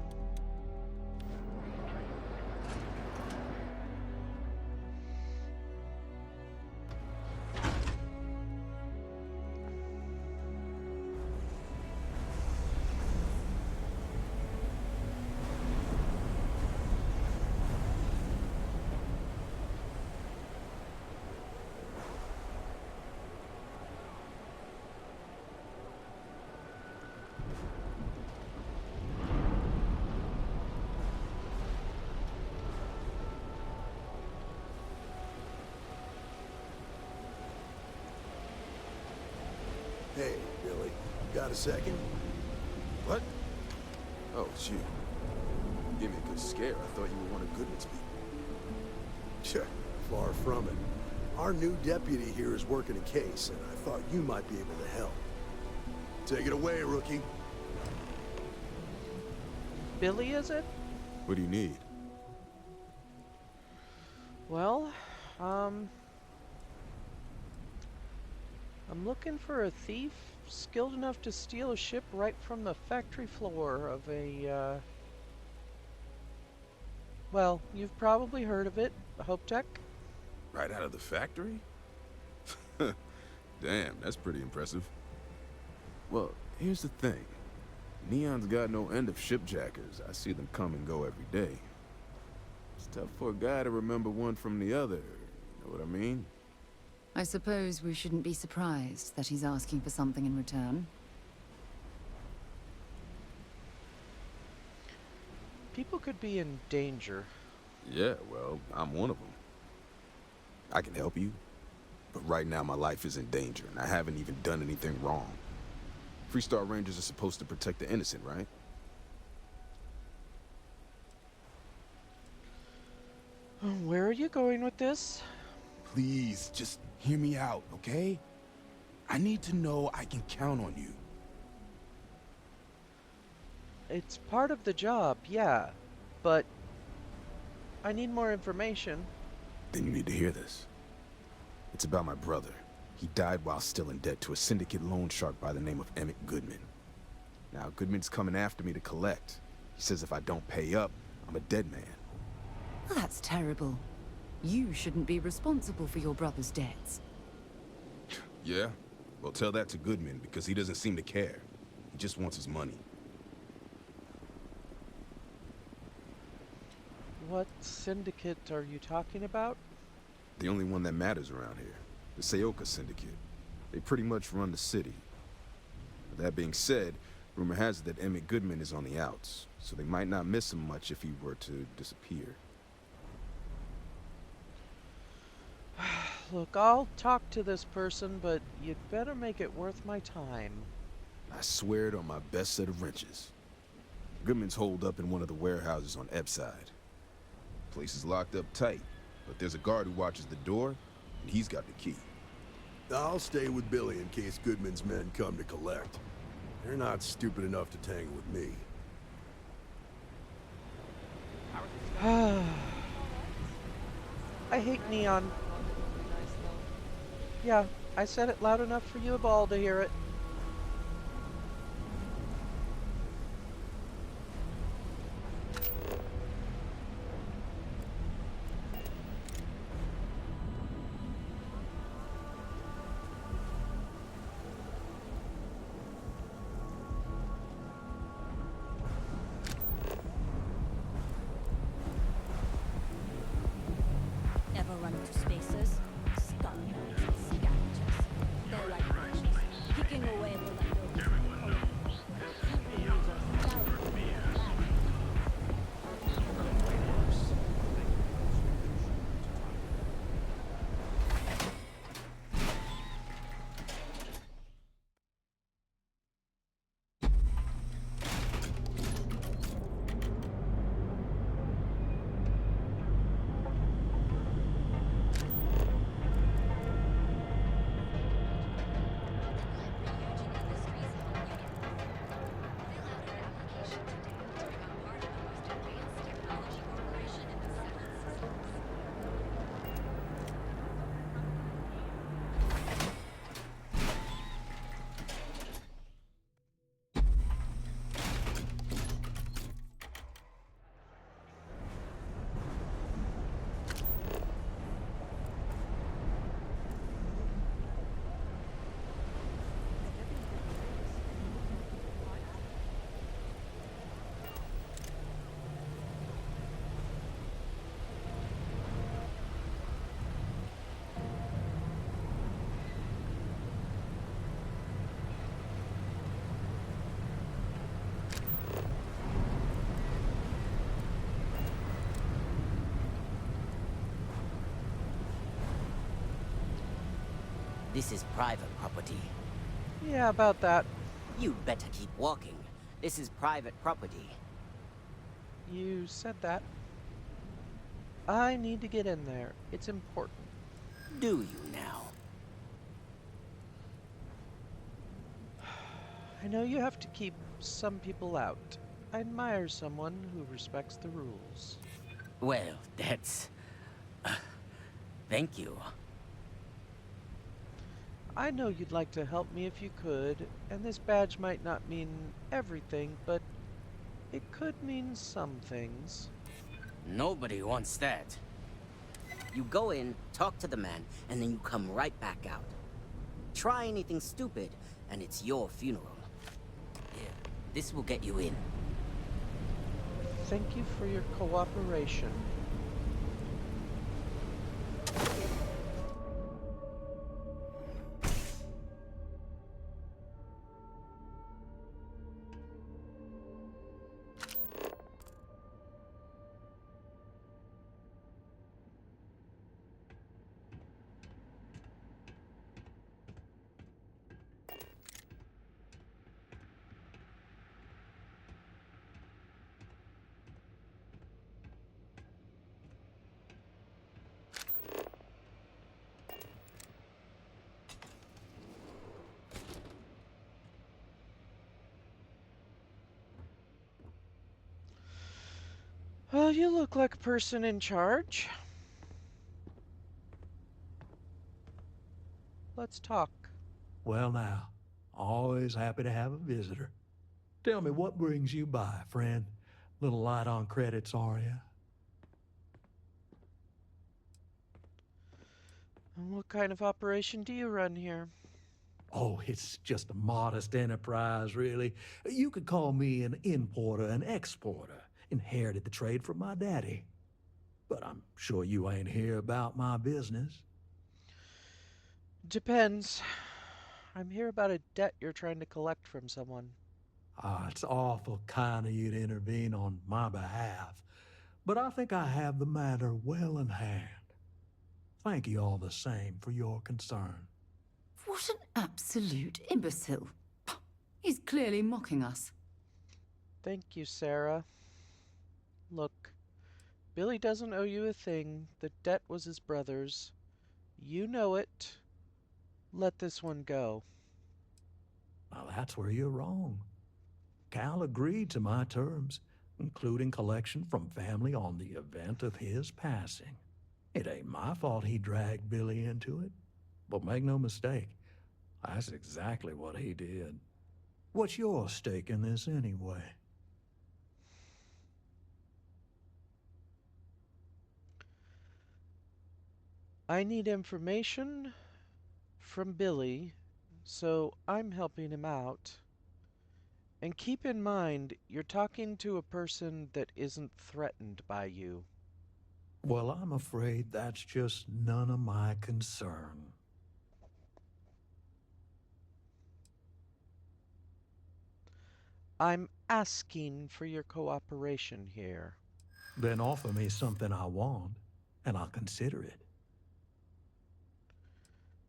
Hey, Billy, got a second? What? Oh, it's you. Gave me a good scare. I thought you were one of Goodman's people. Far from it. Our new deputy here is working a case, and I thought you might be able to help. Take it away, rookie. Billy, is it? What do you need? Well, I'm looking for a thief skilled enough to steal a ship right from the factory floor of a, well, you've probably heard of it, Hope Tech. Right out of the factory? Damn, that's pretty impressive. Well, here's the thing. Neon's got no end of shipjackers. I see them come and go every day. It's tough for a guy to remember one from the other, you know what I mean? I suppose we shouldn't be surprised that he's asking for something in return. People could be in danger. Yeah, well, I'm one of them. I can help you, but right now my life is in danger, and I haven't even done anything wrong. Freestar Rangers are supposed to protect the innocent, right? Where are you going with this? Please, just hear me out, okay? I need to know I can count on you. It's part of the job, yeah, but I need more information. Then you need to hear this. It's about my brother. He died while still in debt to a syndicate loan shark by the name of Emmett Goodman. Now, Goodman's coming after me to collect. He says if I don't pay up, I'm a dead man. Well, that's terrible. You shouldn't be responsible for your brother's debts. Yeah? Well, tell that to Goodman, because he doesn't seem to care. He just wants his money. What syndicate are you talking about? The only one that matters around here. The Seoka Syndicate. They pretty much run the city. But that being said, rumor has it that Emmett Goodman is on the outs, so they might not miss him much if he were to disappear. Look, I'll talk to this person, but you'd better make it worth my time. I swear it on my best set of wrenches. Goodman's holed up in one of the warehouses on Epside. Place is locked up tight, but there's a guard who watches the door, and he's got the key. I'll stay with Billy in case Goodman's men come to collect. They're not stupid enough to tangle with me. I hate Neon. Yeah, I said it loud enough for you all to hear it. spaces. Scumbags and scavengers. They're like vultures, picking away at the leftovers of the colony. People who just fell for the flag. This is private property. Yeah, about that. You'd better keep walking. This is private property. You said that. I need to get in there. It's important. Do you now? I know you have to keep some people out. I admire someone who respects the rules. Well, that's... thank you. I know you'd like to help me if you could, and this badge might not mean everything, but it could mean some things. Nobody wants that. You go in, talk to the man, and then you come right back out. Try anything stupid, and it's your funeral. Here, this will get you in. Thank you for your cooperation. Well, you look like a person in charge. Let's talk. Well now, always happy to have a visitor. Tell me, what brings you by, friend? Little light on credits, are you? And what kind of operation do you run here? Oh, it's just a modest enterprise, really. You could call me an importer and exporter. Inherited the trade from my daddy. But I'm sure you ain't here about my business. Depends. I'm here about a debt you're trying to collect from someone. Ah, it's awful kind of you to intervene on my behalf. But I think I have the matter well in hand. Thank you all the same for your concern. What an absolute imbecile. He's clearly mocking us. Thank you, Sarah. Look, Billy doesn't owe you a thing. The debt was his brother's. You know it. Let this one go. Well, that's where you're wrong. Cal agreed to my terms, including collection from family on the event of his passing. It ain't my fault he dragged Billy into it. But make no mistake, that's exactly what he did. What's your stake in this anyway? I need information from Billy, so I'm helping him out. And keep in mind, you're talking to a person that isn't threatened by you. Well, I'm afraid that's just none of my concern. I'm asking for your cooperation here. Then offer me something I want, and I'll consider it.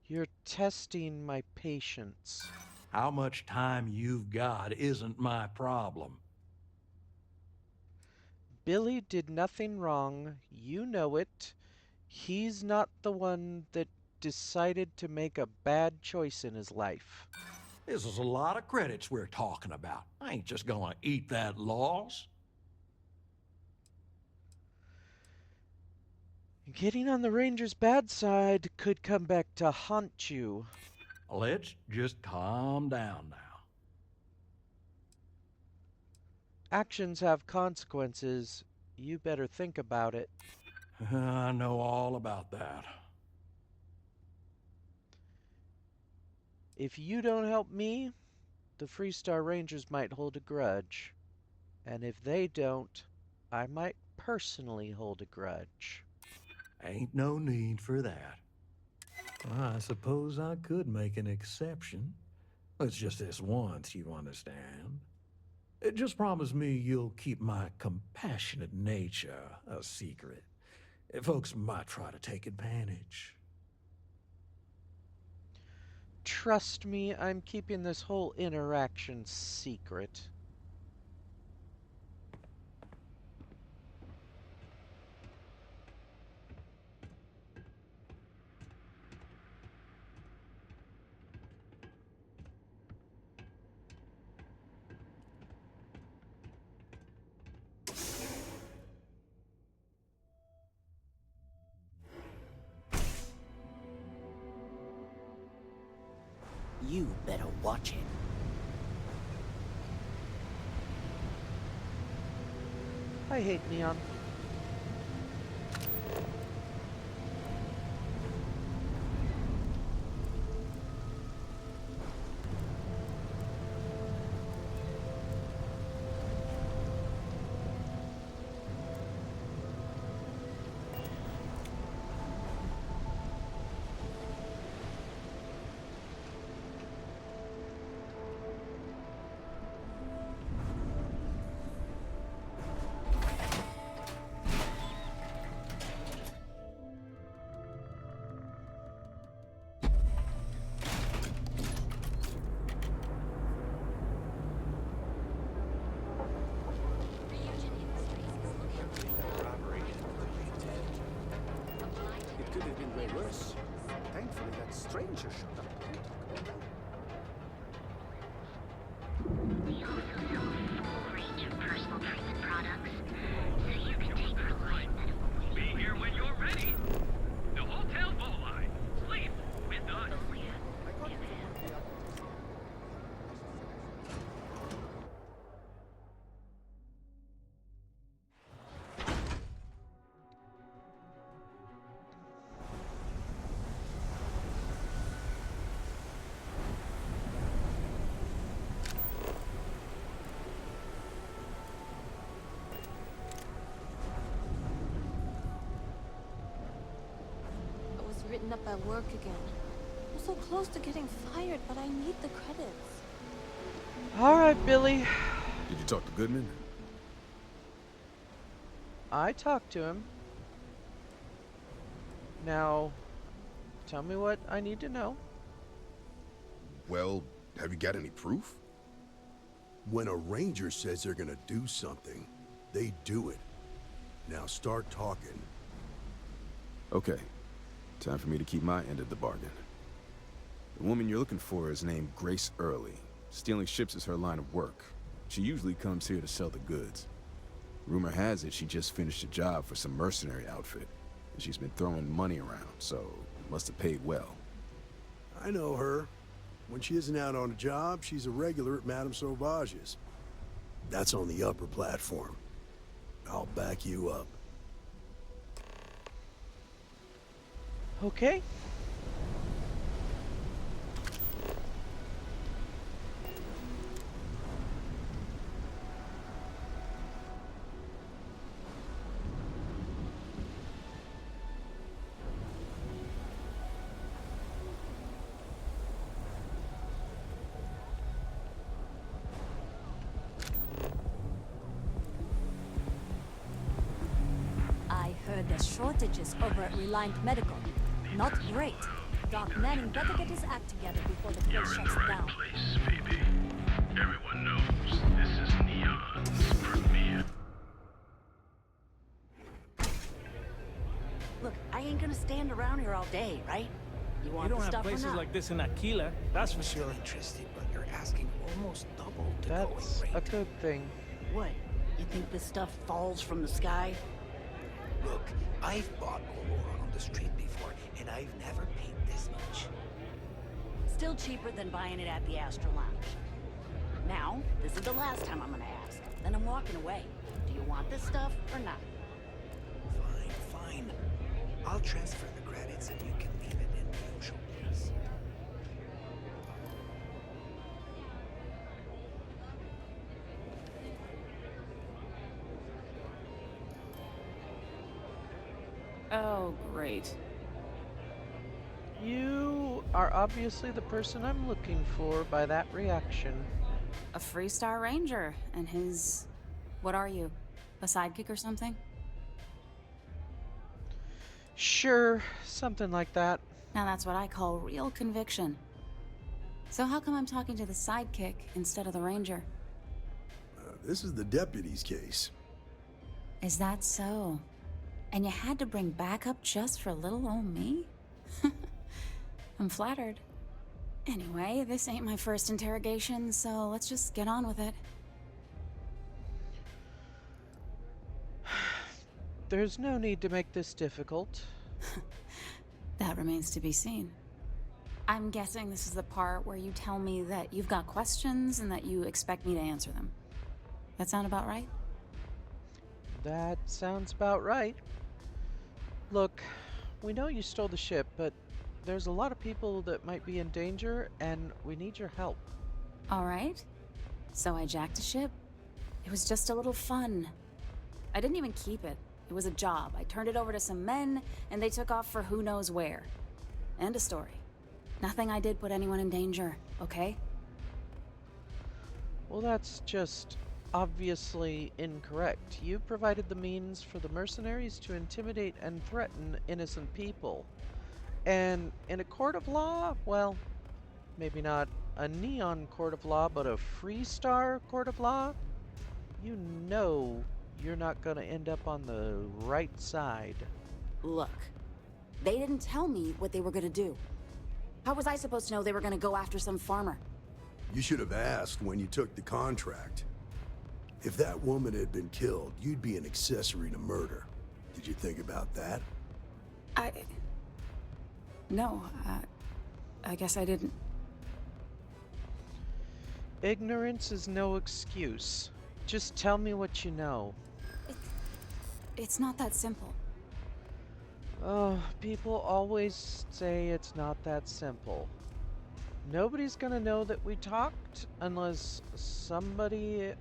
You're testing my patience. How much time you've got isn't my problem. Billy did nothing wrong. You know it. He's not the one that decided to make a bad choice in his life. This is a lot of credits we're talking about. I ain't just gonna eat that loss. Getting on the Ranger's bad side could come back to haunt you. Let's just calm down now. Actions have consequences. You better think about it. I know all about that. If you don't help me, the Freestar Rangers might hold a grudge. And if they don't, I might personally hold a grudge. Ain't no need for that. I suppose I could make an exception. It's just this once, you understand. Just promise me you'll keep my compassionate nature a secret. Folks might try to take advantage. Trust me, I'm keeping this whole interaction secret. You better watch it. I hate Neon. It could have been way worse. Thankfully, that stranger showed up. We also sell a full range of personal treatment products, so you can take reliant medical leave. Be here when you're ready. The Hotel Bowline. Sleep with us. I was written up at work again. I'm so close to getting fired, but I need the credits. All right, Billy. Did you talk to Goodman? I talked to him. Now, tell me what I need to know. Well, have you got any proof? When a ranger says they're gonna do something, they do it. Now start talking. Okay. Time for me to keep my end of the bargain. The woman you're looking for is named Grace Early. Stealing ships is her line of work. She usually comes here to sell the goods. Rumor has it she just finished a job for some mercenary outfit, and she's been throwing money around, so it must have paid well. I know her. When she isn't out on a job, she's a regular at Madame Sauvage's. That's on the upper platform. I'll back you up. Okay. said there's shortages over at Reliant Medical. Not great. Doc Manning better get his act together before the place shuts down. Place, baby. Everyone knows this is Neon's premiere. Look, I ain't gonna stand around here all day, right? You want You don't the have stuff or places not? like this in Aquila, that's for sure. Interested, but you're asking almost double the That's going a rate. good thing. What? You think this stuff falls from the sky? Look, I've bought ore on the street before, and I've never paid this much. Still cheaper than buying it at the Astro Lounge. Now, this is the last time I'm gonna ask. Then I'm walking away. Do you want this stuff or not? Fine. I'll transfer the credits and you can leave it in the usual place. Oh, great. You are obviously the person I'm looking for by that reaction. A Freestar Ranger and his... What are you? A sidekick or something? Sure, something like that. Now that's what I call real conviction. So how come I'm talking to the sidekick instead of the Ranger? This is the deputy's case. Is that so? And you had to bring backup just for little old me? I'm flattered. Anyway, this ain't my first interrogation, so let's just get on with it. There's no need to make this difficult. That remains to be seen. I'm guessing this is the part where you tell me that you've got questions and that you expect me to answer them. That sound about right? That sounds about right. Look, we know you stole the ship, but there's a lot of people that might be in danger, and we need your help. All right. So I jacked a ship. It was just a little fun. I didn't even keep it. It was a job. I turned it over to some men, and they took off for who knows where. End of story. Nothing I did put anyone in danger, okay? Well, that's just obviously incorrect. You provided the means for the mercenaries to intimidate and threaten innocent people. And in a court of law, well, maybe not a neon court of law, but a Freestar court of law, you know you're not gonna end up on the right side. Look, they didn't tell me what they were gonna do. How was I supposed to know they were gonna go after some farmer? You should have asked when you took the contract. If that woman had been killed, you'd be an accessory to murder. Did you think about that? No, I guess I didn't. Ignorance is no excuse. Just tell me what you know. It's not that simple. Oh, people always say it's not that simple. Nobody's gonna know that we talked unless somebody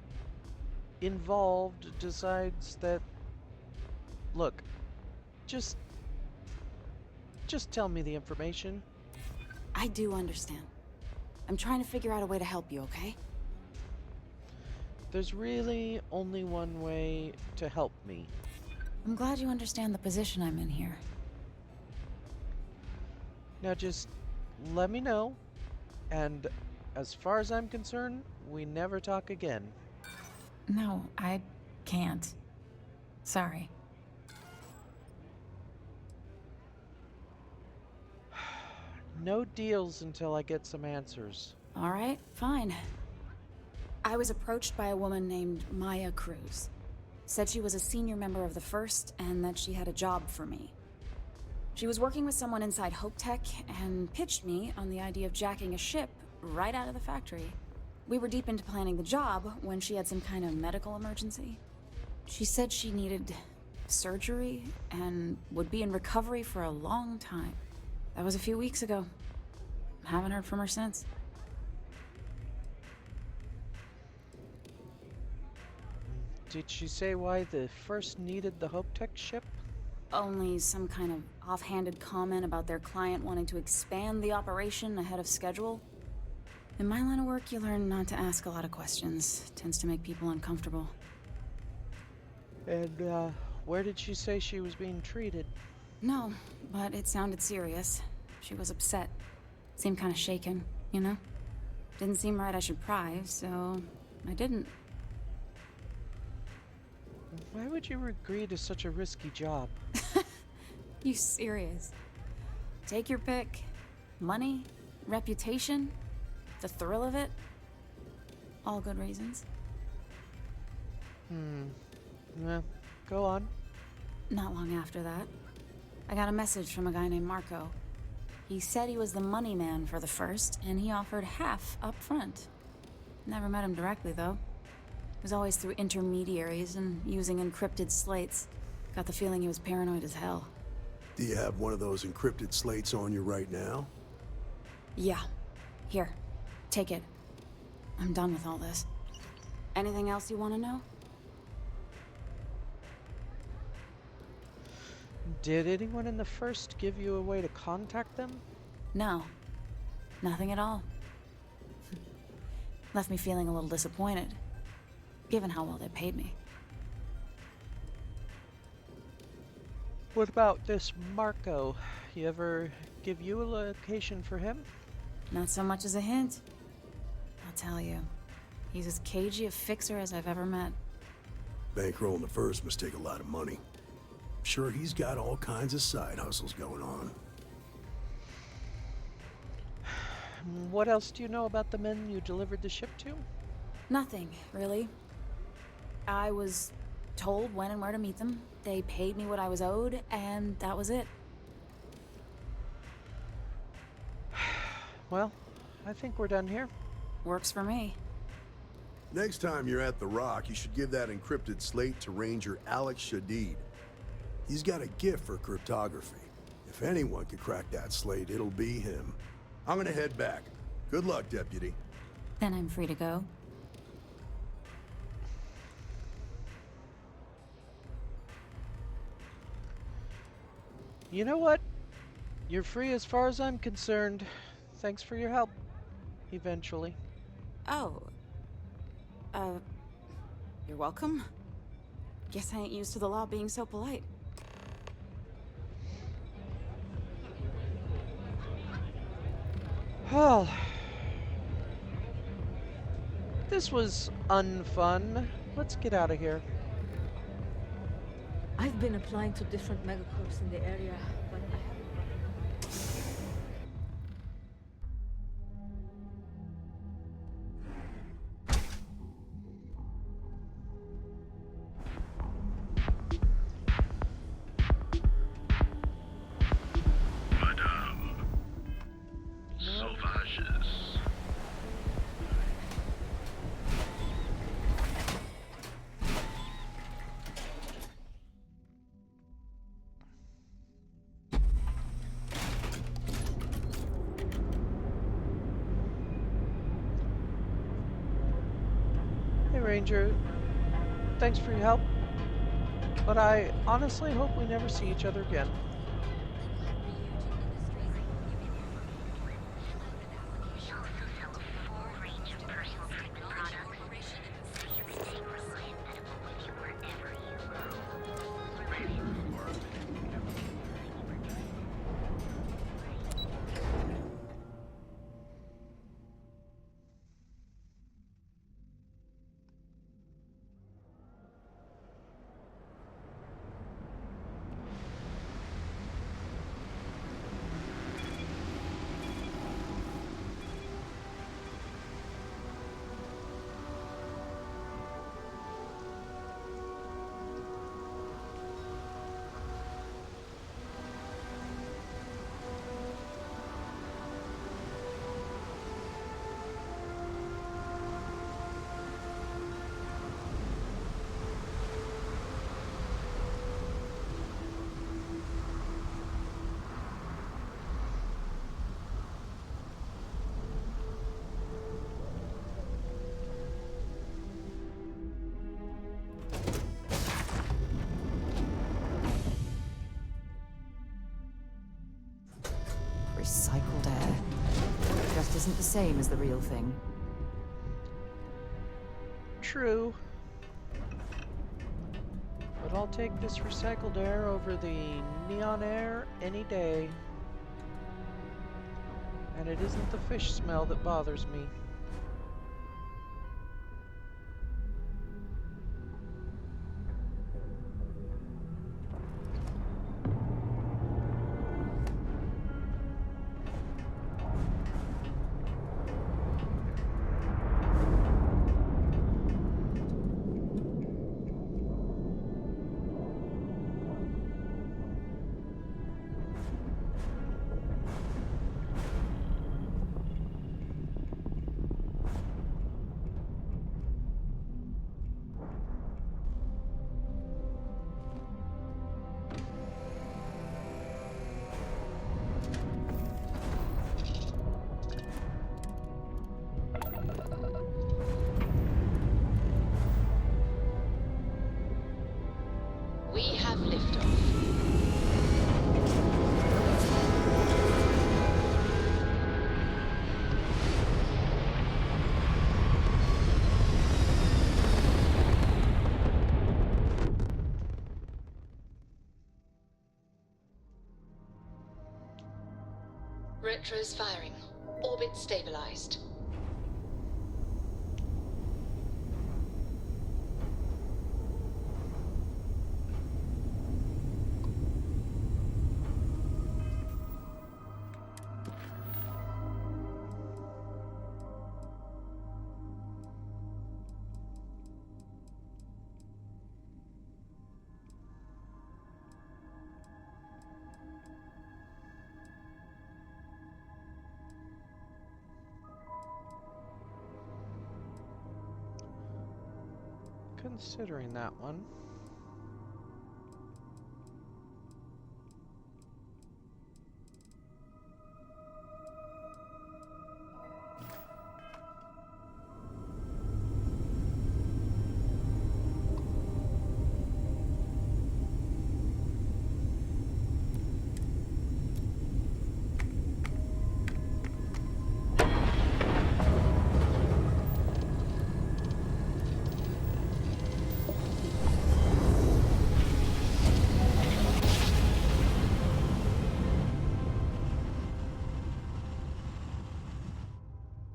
involved decides that... Look, just tell me the information. I do understand. I'm trying to figure out a way to help you, okay? There's really only one way to help me. I'm glad you understand the position I'm in here. Now just let me know, and as far as I'm concerned, we never talk again. No, I can't. Sorry. No deals until I get some answers. All right, fine. I was approached by a woman named Maya Cruz. Said she was a senior member of the First and that she had a job for me. She was working with someone inside Hope Tech and pitched me on the idea of jacking a ship right out of the factory. We were deep into planning the job when she had some kind of medical emergency. She said she needed surgery and would be in recovery for a long time. That was a few weeks ago. Haven't heard from her since. Did she say why the First needed the Hope Tech ship? Only some kind of offhanded comment about their client wanting to expand the operation ahead of schedule. In my line of work, you learn not to ask a lot of questions. Tends to make people uncomfortable. And, Where did she say she was being treated? No, but it sounded serious. She was upset. Seemed kind of shaken, you know? Didn't seem right I should pry, so I didn't. Why would you agree to such a risky job? You serious? Take your pick. Money, reputation, the thrill of it. All good reasons. Well, go on. Not long after that, I got a message from a guy named Marco. He said he was the money man for the first, and he offered half up front. Never met him directly, though. It was always through intermediaries and using encrypted slates. Got the feeling he was paranoid as hell. Do you have one of those encrypted slates on you right now? Yeah. Here. Take it. I'm done with all this. Anything else you want to know? Did anyone in the first give you a way to contact them? No. Nothing at all. Left me feeling a little disappointed, given how well they paid me. What about this Marco? He ever give you a location for him? Not so much as a hint. I'll tell you. He's as cagey a fixer as I've ever met. Bankrolling the first must take a lot of money. Sure, he's got all kinds of side hustles going on. What else do you know about the men you delivered the ship to? Nothing, really. I was told when and where to meet them. They paid me what I was owed, and that was it. Well, I think we're done here. Works for me. Next time you're at the Rock, you should give that encrypted slate to Ranger Alex Shadid. He's got a gift for cryptography. If anyone could crack that slate, it'll be him. I'm gonna head back. Good luck, Deputy. Then I'm free to go. You know what? You're free as far as I'm concerned. Thanks for your help. Eventually. Oh. You're welcome. Guess I ain't used to the law being so polite. Well, this was unfun. Let's get out of here. I've been applying to different megacorps in the area, but I haven't. Madame. Sauvages. Hey, Ranger. Thanks for your help. But I honestly hope we never see each other again. We also sell a full range of personal treatment products, so you can take Reliant Medical with you wherever you go. Recycled air. Just isn't the same as the real thing. True. But I'll take this recycled air over the neon air any day. And it isn't the fish smell that bothers me. We have liftoff. Retros firing. Orbit stabilized. Considering that one.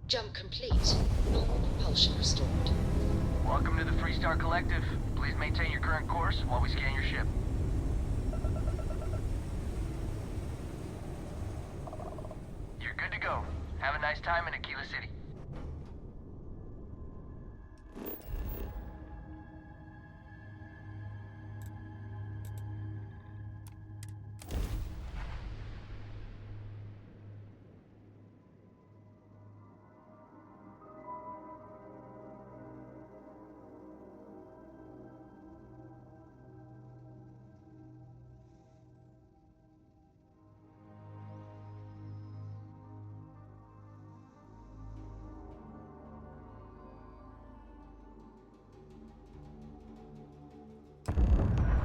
Jump complete. Normal propulsion restored. Welcome to the Freestar Collective. Please maintain your current course while we scan your ship. You're good to go. Have a nice time in Aquila City.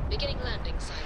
Beginning landing cycle.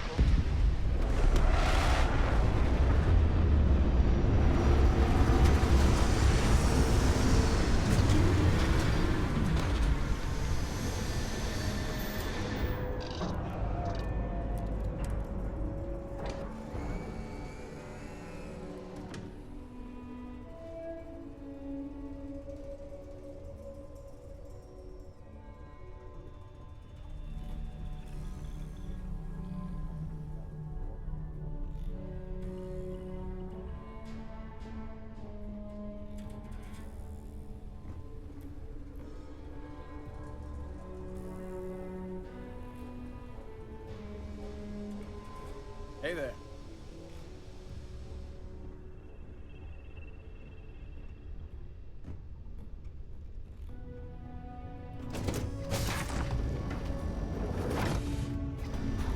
Hey there.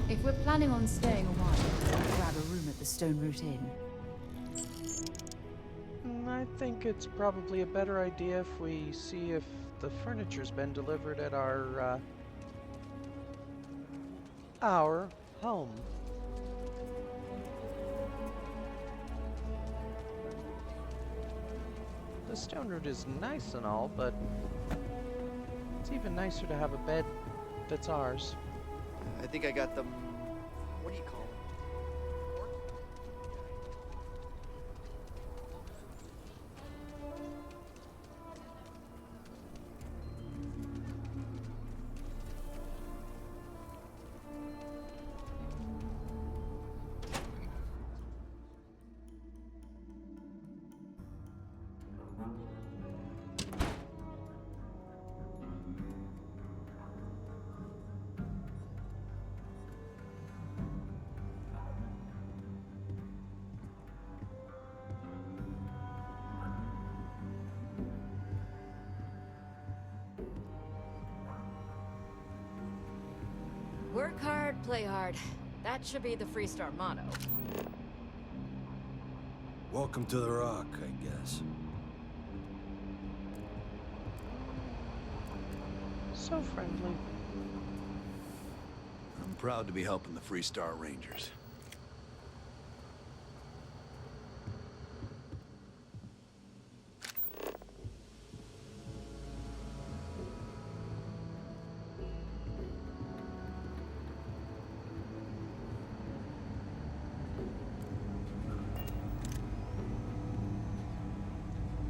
If we're planning on staying a while, I'll grab a room at the Stone Root Inn. I think it's probably a better idea if we see if the furniture's been delivered at our home. The Stone Root is nice and all, but it's even nicer to have a bed that's ours. I think I got them. What do you call them? Work hard, play hard. That should be the Freestar motto. Welcome to the Rock, I guess. So friendly. I'm proud to be helping the Freestar Rangers.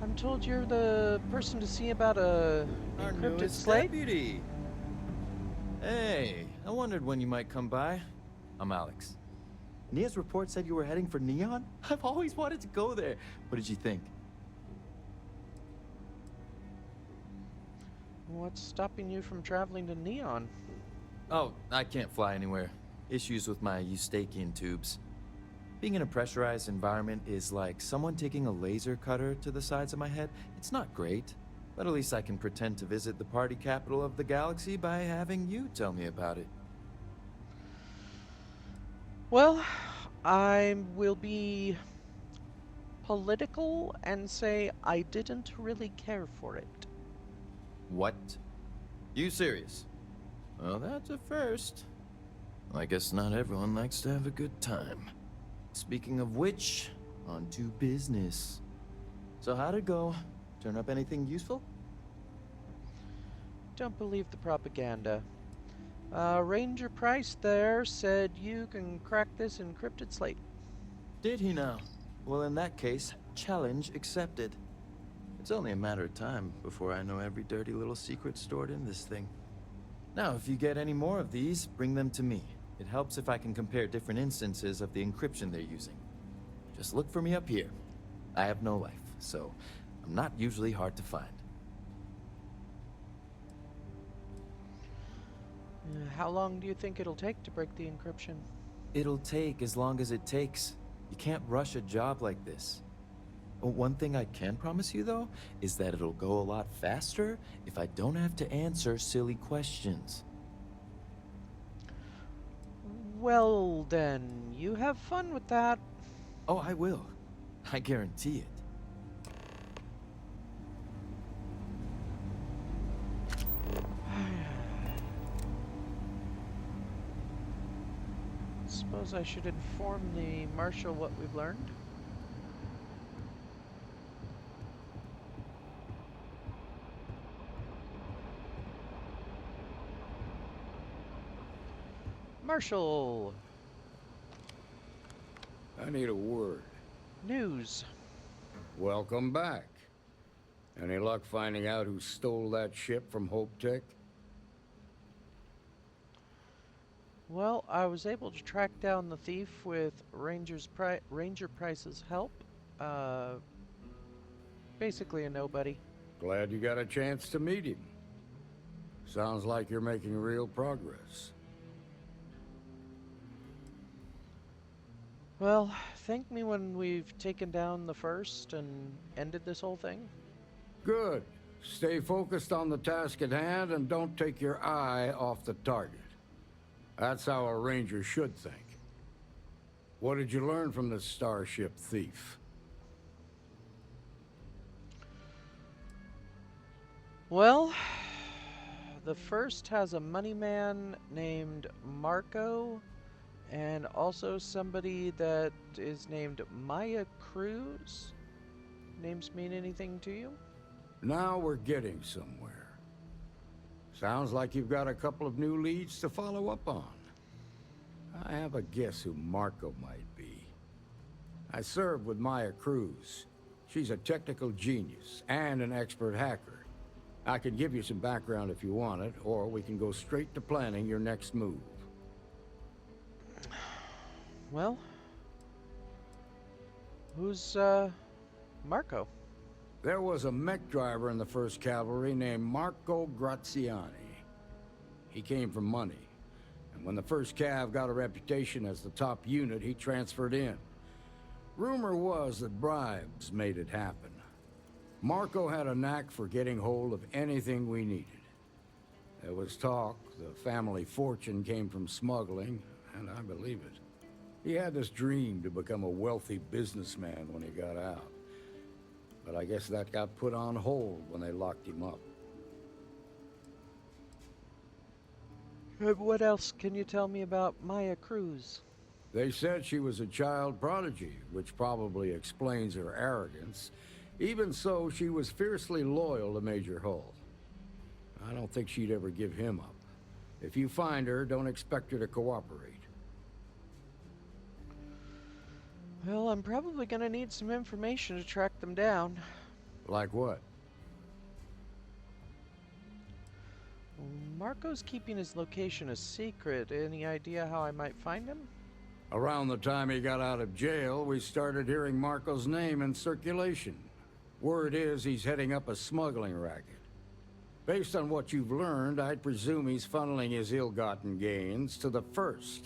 I'm told you're the person to see about a Our encrypted newest slate? deputy. Hey, I wondered when you might come by. I'm Alex. Nia's report said you were heading for Neon? I've always wanted to go there. What did you think? What's stopping you from traveling to Neon? Oh, I can't fly anywhere. Issues with my Eustachian tubes. Being in a pressurized environment is like someone taking a laser cutter to the sides of my head. It's not great, but at least I can pretend to visit the party capital of the galaxy by having you tell me about it. Well, I will be political and say I didn't really care for it. What? You serious? Well, that's a first. I guess not everyone likes to have a good time. Speaking of which, on to business. So how'd it go? Turn up anything useful? Don't believe the propaganda. Ranger Price there said you can crack this encrypted slate. Did he now? Well, in that case, challenge accepted. It's only a matter of time before I know every dirty little secret stored in this thing. Now, if you get any more of these, bring them to me. It helps if I can compare different instances of the encryption they're using. Just look for me up here. I have no life, so I'm not usually hard to find. How long do you think it'll take to break the encryption? It'll take as long as it takes. You can't rush a job like this. One thing I can promise you, though, is that it'll go a lot faster if I don't have to answer silly questions. Well then, you have fun with that. Oh, I will. I guarantee it. Suppose I should inform the Marshal what we've learned. Marshal! I need a word. News. Welcome back. Any luck finding out who stole that ship from Hope Tech? Well, I was able to track down the thief with Ranger Price's help. Basically a nobody. Glad you got a chance to meet him. Sounds like you're making real progress. Well, thank me when we've taken down the first and ended this whole thing. Good. Stay focused on the task at hand and don't take your eye off the target. That's how a ranger should think. What did you learn from the starship thief? Well, the first has a money man named Marco, and also somebody that is named Maya Cruz. Names mean anything to you? Now we're getting somewhere. Sounds like you've got a couple of new leads to follow up on. I have a guess who Marco might be. I served with Maya Cruz. She's a technical genius and an expert hacker. I can give you some background if you want it, or we can go straight to planning your next move. Well, who's, Marco? There was a mech driver in the 1st Cavalry named Marco Graziani. He came from money, and when the 1st Cav got a reputation as the top unit, he transferred in. Rumor was that bribes made it happen. Marco had a knack for getting hold of anything we needed. There was talk the family fortune came from smuggling, and I believe it. He had this dream to become a wealthy businessman when he got out. But I guess that got put on hold when they locked him up. What else can you tell me about Maya Cruz? They said she was a child prodigy, which probably explains her arrogance. Even so, she was fiercely loyal to Major Hull. I don't think she'd ever give him up. If you find her, don't expect her to cooperate. Well, I'm probably gonna need some information to track them down. Like what? Marco's keeping his location a secret. Any idea how I might find him? Around the time he got out of jail, we started hearing Marco's name in circulation. Word is he's heading up a smuggling racket. Based on what you've learned, I'd presume he's funneling his ill-gotten gains to the 1st.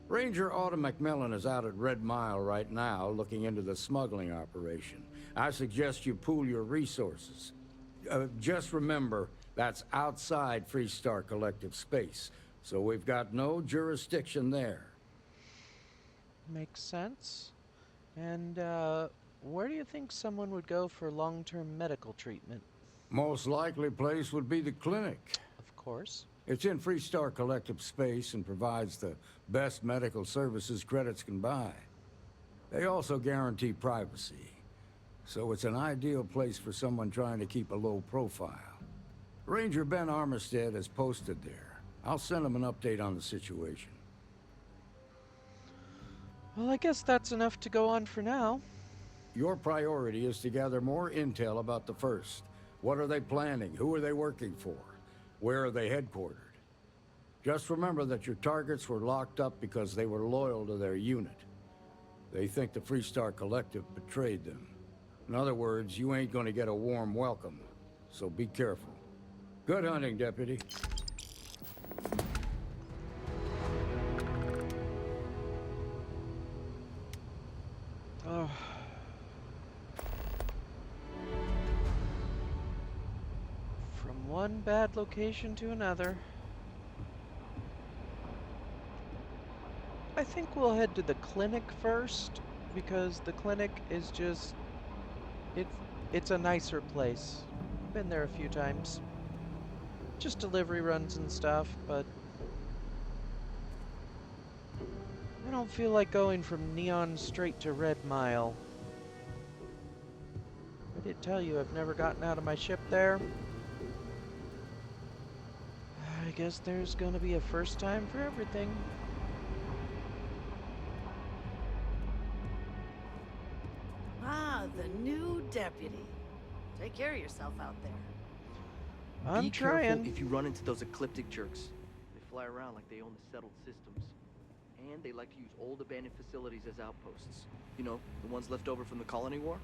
Ranger Autumn McMillan is out at Red Mile right now looking into the smuggling operation. I suggest you pool your resources. Just remember, that's outside Freestar Collective space, so we've got no jurisdiction there. Makes sense. And, where do you think someone would go for long-term medical treatment? Most likely place would be the clinic. Of course. It's in Freestar Collective space and provides the best medical services credits can buy. They also guarantee privacy, so it's an ideal place for someone trying to keep a low profile. Ranger Ben Armistead is posted there. I'll send him an update on the situation. Well, I guess that's enough to go on for now. Your priority is to gather more intel about the 1st. What are they planning? Who are they working for? Where are they headquartered? Just remember that your targets were locked up because they were loyal to their unit. They think the Freestar Collective betrayed them. In other words, you ain't gonna get a warm welcome, so be careful. Good hunting, Deputy. Oh. From one bad location to another. I think we'll head to the clinic first, because the clinic is just... It's a nicer place. Been there a few times. Just delivery runs and stuff, but... I don't feel like going from Neon straight to Red Mile. I did tell you I've never gotten out of my ship there. I guess there's gonna be a first time for everything. Ah, the new deputy. Take care of yourself out there. I'm Be trying. careful if you run into those ecliptic jerks. They fly around like they own the settled systems. And they like to use old abandoned facilities as outposts. You know, the ones left over from the colony war?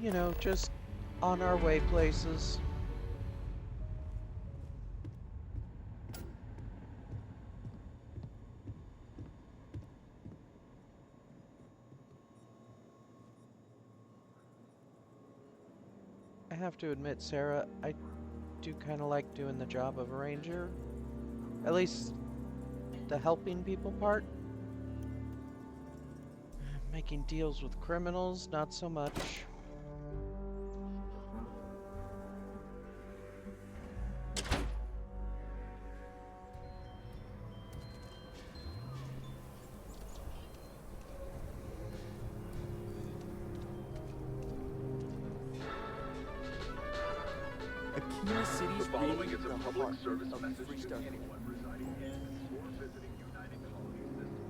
You know, just on our way places. I have to admit, Sarah, I do kind of like doing the job of a ranger. At least the helping people part. Making deals with criminals, not so much. New cities really It's a the public heart service of message free to Starfield. anyone residing in or visiting United Colony systems.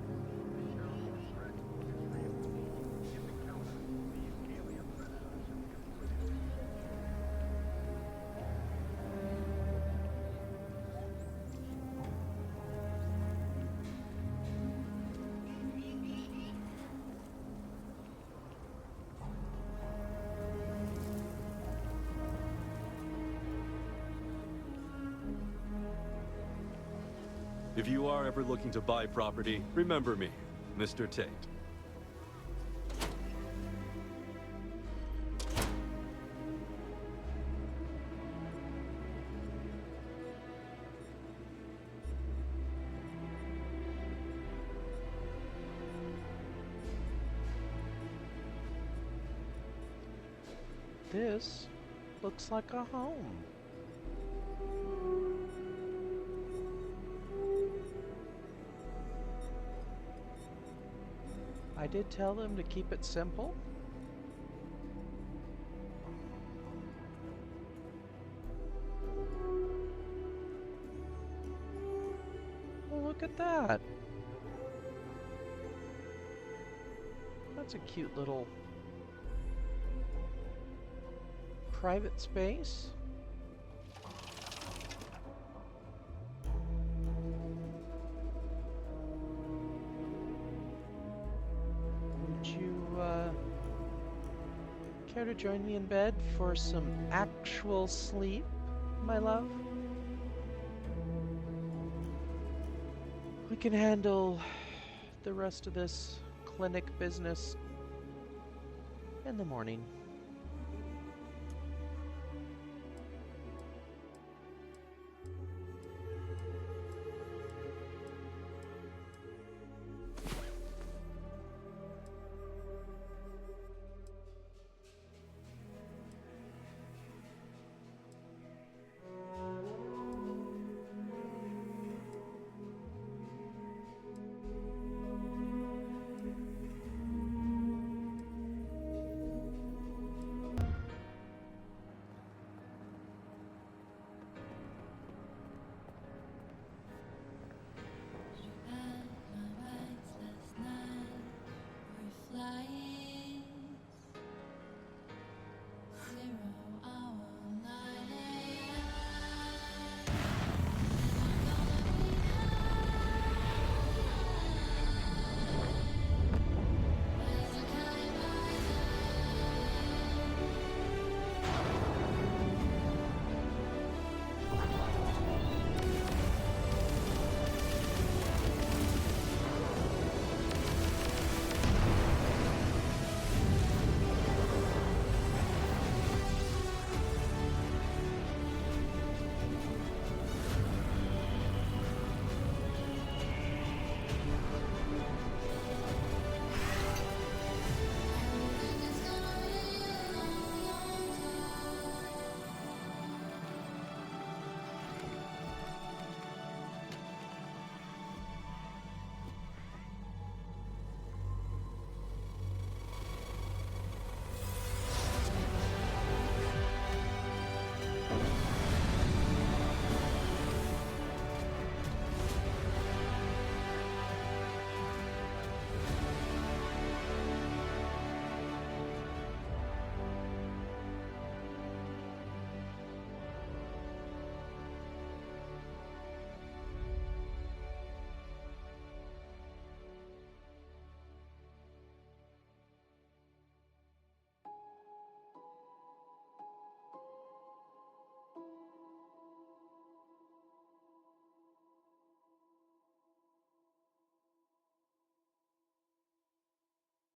If you are ever looking to buy property, remember me, Mr. Tate. This looks like a home. I did tell them to keep it simple. Well, look at that. That's a cute little private space. Would you, care to join me in bed for some actual sleep, my love? We can handle the rest of this clinic business in the morning.